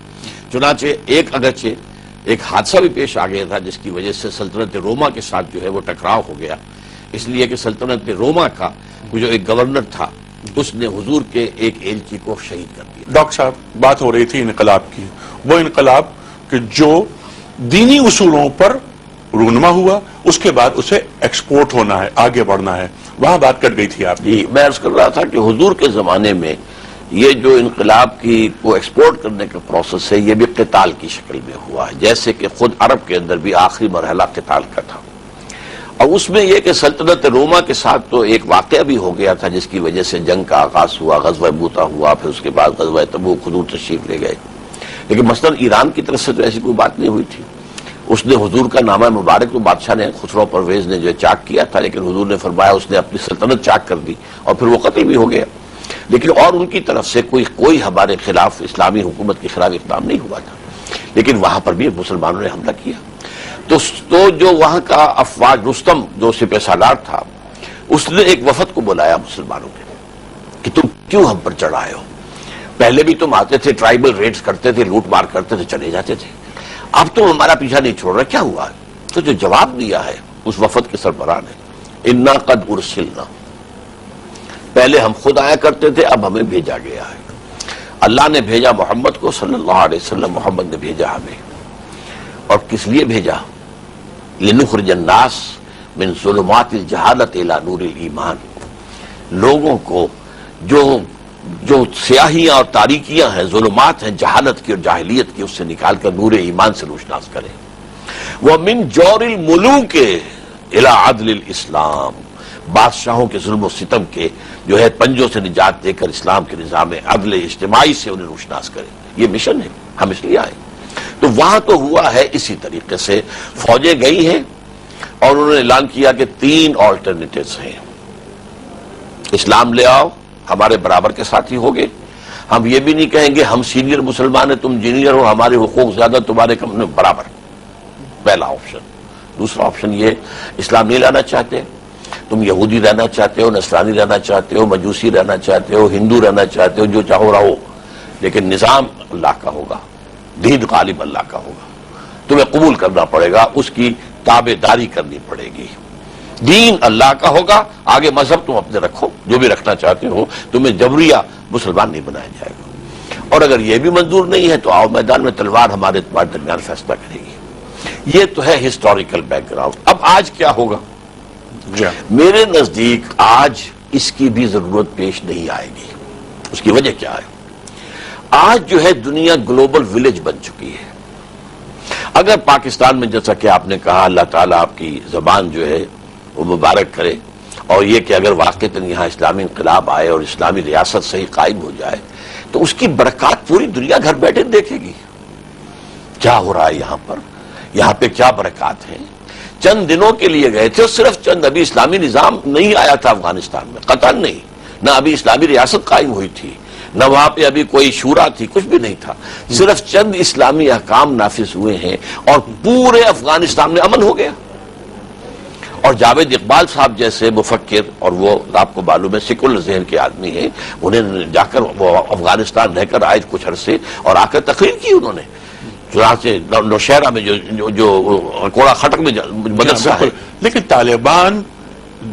Speaker 2: چنانچہ اگرچہ ایک حادثہ بھی پیش آ گیا تھا جس کی وجہ سے سلطنت روما کے ساتھ جو ہے وہ ٹکراؤ ہو گیا، اس لیے کہ سلطنت روما کا جو ایک گورنر تھا اس نے حضور کے ایک ایلچی کو شہید کر دیا.
Speaker 1: ڈاکٹر صاحب بات ہو رہی تھی انقلاب کی، وہ انقلاب کہ جو دینی اصولوں پر رونما ہوا، اس کے بعد اسے ایکسپورٹ ہونا ہے، آگے بڑھنا ہے، وہاں بات کٹ گئی تھی آپ.
Speaker 2: جی میں عرض کر رہا تھا کہ حضور کے زمانے میں یہ جو انقلاب کی کو ایکسپورٹ کرنے کا پروسیس ہے یہ بھی قتال کی شکل میں ہوا ہے، جیسے کہ خود عرب کے اندر بھی آخری مرحلہ قتال کا تھا. اور اس میں یہ کہ سلطنت روما کے ساتھ تو ایک واقعہ بھی ہو گیا تھا جس کی وجہ سے جنگ کا آغاز ہوا، غزوہ موتا ہوا، پھر اس کے بعد غزوہ تبوک حضور تشریف لے گئے. لیکن مثلا ایران کی طرف سے تو ایسی کوئی بات نہیں ہوئی تھی. اس نے حضور کا نامہ مبارک تو بادشاہ نے خسرو پرویز نے جو چاک کیا تھا، لیکن حضور نے فرمایا اس نے اپنی سلطنت چاک کر دی اور پھر وہ قتل بھی ہو گیا. لیکن اور ان کی طرف سے کوئی ہمارے خلاف اسلامی حکومت کے خلاف اقدام نہیں ہوا تھا. لیکن وہاں پر بھی مسلمانوں نے حملہ کیا. تو جو وہاں کا افواج رستم جو سپہ سالار تھا اس نے ایک وفد کو بلایا مسلمانوں کے کہ تم کیوں ہم پر چڑھائے ہو؟ پہلے بھی تم آتے تھے، ٹرائبل ریڈز کرتے تھے، لوٹ مار کرتے تھے، چلے جاتے تھے، اب تم ہمارا پیچھا نہیں چھوڑ رہے، کیا ہوا؟ تو جو جواب دیا ہے اس وفد کے سربراہ نے، انا قد ارسلنا، پہلے ہم خود آیا کرتے تھے، اب ہمیں بھیجا گیا ہے. اللہ نے بھیجا محمد کو صلی اللہ علیہ وسلم، محمد نے بھیجا ہمیں. اور کس لیے بھیجا؟ لنخرج الناس من ظلمات الجہالت الی نور الایمان، لوگوں کو جو سیاہیاں اور تاریکیاں ہیں، ظلمات ہیں جہالت کی اور جاہلیت کی، اس سے نکال کر نور ایمان سے روشناس کریں. وَمِن جَوْرِ الْمُلُوكِ إِلَىٰ عَدْلِ الْإِسْلَامِ، بادشاہوں کے ظلم و ستم کے جو ہے پنجوں سے نجات دے کر اسلام کے نظام عدل اجتماعی سے انہیں روشناس کریں. یہ مشن ہے، ہم اس لیے آئے. تو وہاں تو ہوا ہے اسی طریقے سے، فوجیں گئی ہیں اور انہوں نے اعلان کیا کہ 3 آلٹرنیٹیوز ہیں. اسلام لے آؤ، ہمارے برابر کے ساتھی ہوگے. ہم یہ بھی نہیں کہیں گے ہم سینئر مسلمان ہیں تم جونیئر ہو، ہمارے حقوق زیادہ تمہارے کم، برابر. پہلا آپشن. دوسرا آپشن یہ، اسلام نہیں لانا چاہتے، تم یہودی رہنا چاہتے ہو، نصرانی رہنا چاہتے ہو، مجوسی رہنا چاہتے ہو، ہندو رہنا چاہتے ہو، جو چاہو رہو، لیکن نظام اللہ کا ہوگا، دین غالب اللہ کا ہوگا، تمہیں قبول کرنا پڑے گا، اس کی تابع داری کرنی پڑے گی. دین اللہ کا ہوگا، آگے مذہب تم اپنے رکھو جو بھی رکھنا چاہتے ہو، تمہیں جبریہ مسلمان نہیں بنایا جائے گا. اور اگر یہ بھی منظور نہیں ہے تو آؤ میدان میں، تلوار ہمارے تمہارے درمیان فیصلہ کرے گی. یہ تو ہے ہسٹوریکل بیک گراؤنڈ. اب آج کیا ہوگا؟ میرے نزدیک آج اس کی بھی ضرورت پیش نہیں آئے گی. اس کی وجہ کیا ہے؟ آج جو ہے دنیا گلوبل ولیج بن چکی ہے. اگر پاکستان میں جیسا کہ آپ نے کہا اللہ تعالیٰ آپ کی زبان جو ہے وہ مبارک کرے، اور یہ کہ اگر واقعتاً یہاں اسلامی انقلاب آئے اور اسلامی ریاست صحیح قائم ہو جائے تو اس کی برکات پوری دنیا گھر بیٹھے دیکھے گی. کیا ہو رہا ہے یہاں پہ کیا برکات ہیں. چند دنوں کے لیے گئے تھے، صرف چند، ابھی اسلامی نظام نہیں آیا تھا افغانستان میں، قطعاً نہیں، نہ ابھی اسلامی ریاست قائم ہوئی تھی، نہ وہاں پہ ابھی کوئی شورا تھی، کچھ بھی نہیں تھا. صرف چند اسلامی احکام نافذ ہوئے ہیں اور پورے افغانستان میں امن ہو گیا. اور جاوید اقبال صاحب جیسے مفکر، اور وہ آپ کو معلوم ہے سیکولر ذہن کے آدمی ہیں، انہیں جا کر وہ افغانستان رہ کر آئے کچھ عرصے اور آ کر تقریر کی انہوں نے. چنانچہ نوشہرہ میں جو کوڑا خٹک میں مدرسہ ہے.
Speaker 1: لیکن طالبان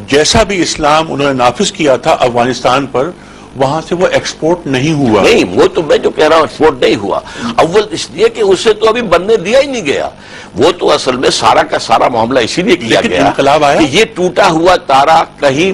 Speaker 1: جیسا بھی اسلام انہوں نے نافذ کیا تھا افغانستان پر، وہاں سے وہ ایکسپورٹ نہیں ہوا.
Speaker 2: نہیں، وہ تو میں جو کہہ رہا ہوں ایکسپورٹ نہیں ہوا. اول اس لیے کہ اسے تو ابھی بننے دیا ہی نہیں گیا. وہ تو اصل میں سارا کا سارا معاملہ اسی لیے کیا گیا
Speaker 1: انقلاب آیا
Speaker 2: کہ یہ ٹوٹا ہوا تارا کہیں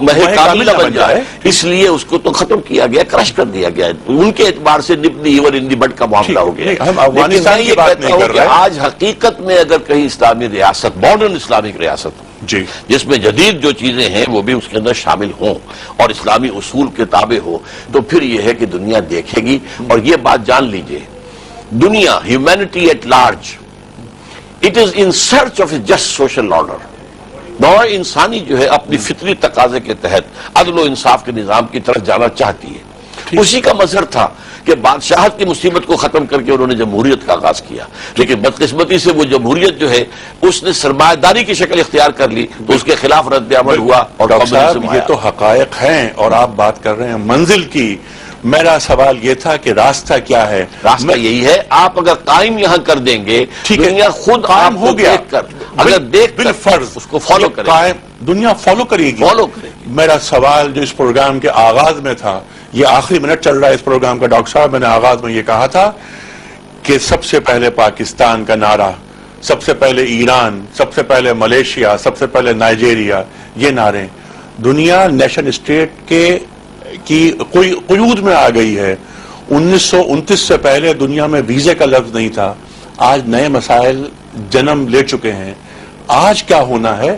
Speaker 2: مہ کامل نہ بن جائے، اس لیے اس کو تو ختم کیا گیا، کرش کر دیا گیا. ان کے اعتبار سے nib the ever in the but کا معاملہ ہو گیا.
Speaker 1: ہم افغانستان کی بات نہیں کر رہے.
Speaker 2: آج حقیقت میں اگر کہیں اسلامی ریاست، ماڈرن اسلامک ریاست
Speaker 1: جی
Speaker 2: جس میں جدید جو چیزیں ہیں وہ بھی اس کے اندر شامل ہوں اور اسلامی اصول کے تابع ہو، تو پھر یہ ہے کہ دنیا دیکھے گی. اور یہ بات جان لیجئے، دنیا، humanity at large, it is in search of a just social order. نوع انسانی جو ہے اپنی فطری تقاضے کے تحت عدل و انصاف کے نظام کی طرف جانا چاہتی ہے. اسی کا مظہر تھا کہ بادشاہت کی مصیبت کو ختم کر کے انہوں نے جمہوریت کا آغاز کیا. لیکن بدقسمتی سے وہ جمہوریت جو ہے اس نے سرمایہ داری کی شکل اختیار کر لی، تو اس کے خلاف رد عمل ہوا اور
Speaker 1: ڈاکٹر صاحب
Speaker 2: کمیونزم
Speaker 1: یہ
Speaker 2: آیا.
Speaker 1: تو حقائق ہیں اور آپ بات کر رہے ہیں منزل کی. میرا سوال یہ تھا کہ راستہ کیا ہے؟
Speaker 2: راستہ یہی ہے، آپ اگر قائم یہاں کر دیں گے، دنیا خود
Speaker 1: قائم
Speaker 2: آپ
Speaker 1: ہو
Speaker 2: کو
Speaker 1: گیا،
Speaker 2: دیکھ کر اگر دیکھ کر
Speaker 1: بالفرض
Speaker 2: اس کو فالو کرے،
Speaker 1: قائم دنیا فالو کرے گی.
Speaker 2: فالو کرے گی.
Speaker 1: میرا سوال جو اس پروگرام کے آغاز میں تھا، یہ آخری منٹ چل رہا ہے اس پروگرام کا ڈاکٹر صاحب، میں نے آغاز میں یہ کہا تھا کہ سب سے پہلے پاکستان کا نعرہ، سب سے پہلے ایران، سب سے پہلے ملیشیا، سب سے پہلے نائجیریا، یہ نعرے. دنیا نیشن اسٹیٹ کی قیود میں آ گئی ہے. 1929 سے پہلے دنیا میں ویزے کا لفظ نہیں تھا. آج نئے مسائل جنم لے چکے ہیں. آج کیا ہونا ہے؟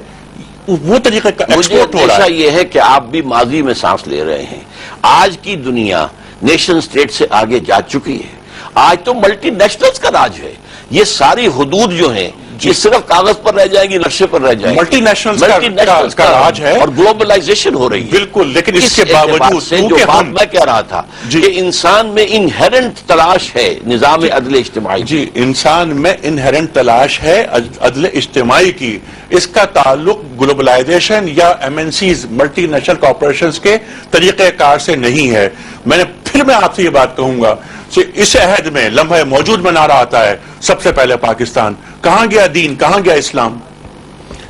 Speaker 1: وہ طریقے کا ایکسپورٹ ہو رہا ہے.
Speaker 2: یہ ہے کہ آپ بھی ماضی میں سانس لے رہے ہیں. آج کی دنیا نیشن اسٹیٹ سے آگے جا چکی ہے. آج تو ملٹی نیشنلز کا راج ہے. یہ ساری حدود جو ہیں یہ صرف کاغذ پر رہ جائیں گی، نقشے پر رہ جائیں گی.
Speaker 1: ملٹی نیشنلز کا راج ہے
Speaker 2: اور گلوبلائزیشن ہو رہی ہے.
Speaker 1: بالکل. لیکن اس کے باوجود
Speaker 2: سے جو بات میں کہہ رہا تھا کہ انسان میں انہیرنٹ تلاش ہے نظام عدل اجتماعی.
Speaker 1: جی، انسان میں انہیرنٹ تلاش ہے عدل اجتماعی کی. اس کا تعلق گلوبلائزیشن یا MNCs ملٹی نیشنل کارپوریشنز کے طریقہ کار سے نہیں ہے. میں آپ سے یہ بات کہوں گا کہ اس عہد میں لمحہ موجود میں نعرہ آتا ہے سب سے پہلے پاکستان. کہاں گیا دین، کہاں گیا اسلام؟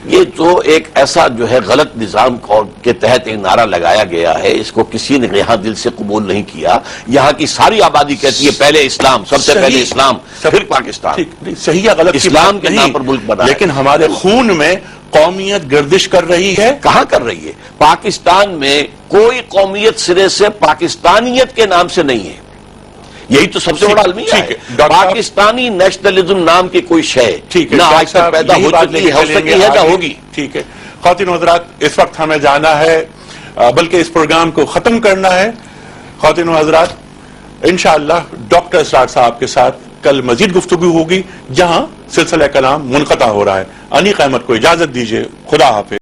Speaker 2: یہ تو ایک ایسا جو ہے غلط نظام کے تحت ایک نعرہ لگایا گیا ہے، اس کو کسی نے یہاں دل سے قبول نہیں کیا. یہاں کی ساری آبادی کہتی ہے پہلے اسلام، سب سے پہلے اسلام، پھر پاکستان.
Speaker 1: صحیح یا غلط
Speaker 2: اسلام کے نام پر ملک بنا ہے.
Speaker 1: لیکن ہمارے خون میں قومیت گردش کر رہی ہے.
Speaker 2: کہاں کر رہی ہے؟ پاکستان میں کوئی قومیت سرے سے پاکستانیت کے نام سے نہیں ہے. یہی تو سب سے بڑا المیہ ہے. پاکستانی نیشنلزم نام کی کوئی شے نہ آج تک پیدا ہو چکی ہے، ہو سکی ہے، نہ ہوگی.
Speaker 1: ٹھیک ہے خواتین و حضرات، اس وقت ہمیں جانا ہے، بلکہ اس پروگرام کو ختم کرنا ہے. خواتین و حضرات، انشاءاللہ ڈاکٹر اسرار صاحب کے ساتھ کل مزید گفتگو ہوگی جہاں سلسلہ کلام منقطع ہو رہا ہے. انیق احمد کو اجازت دیجیے. خدا حافظ.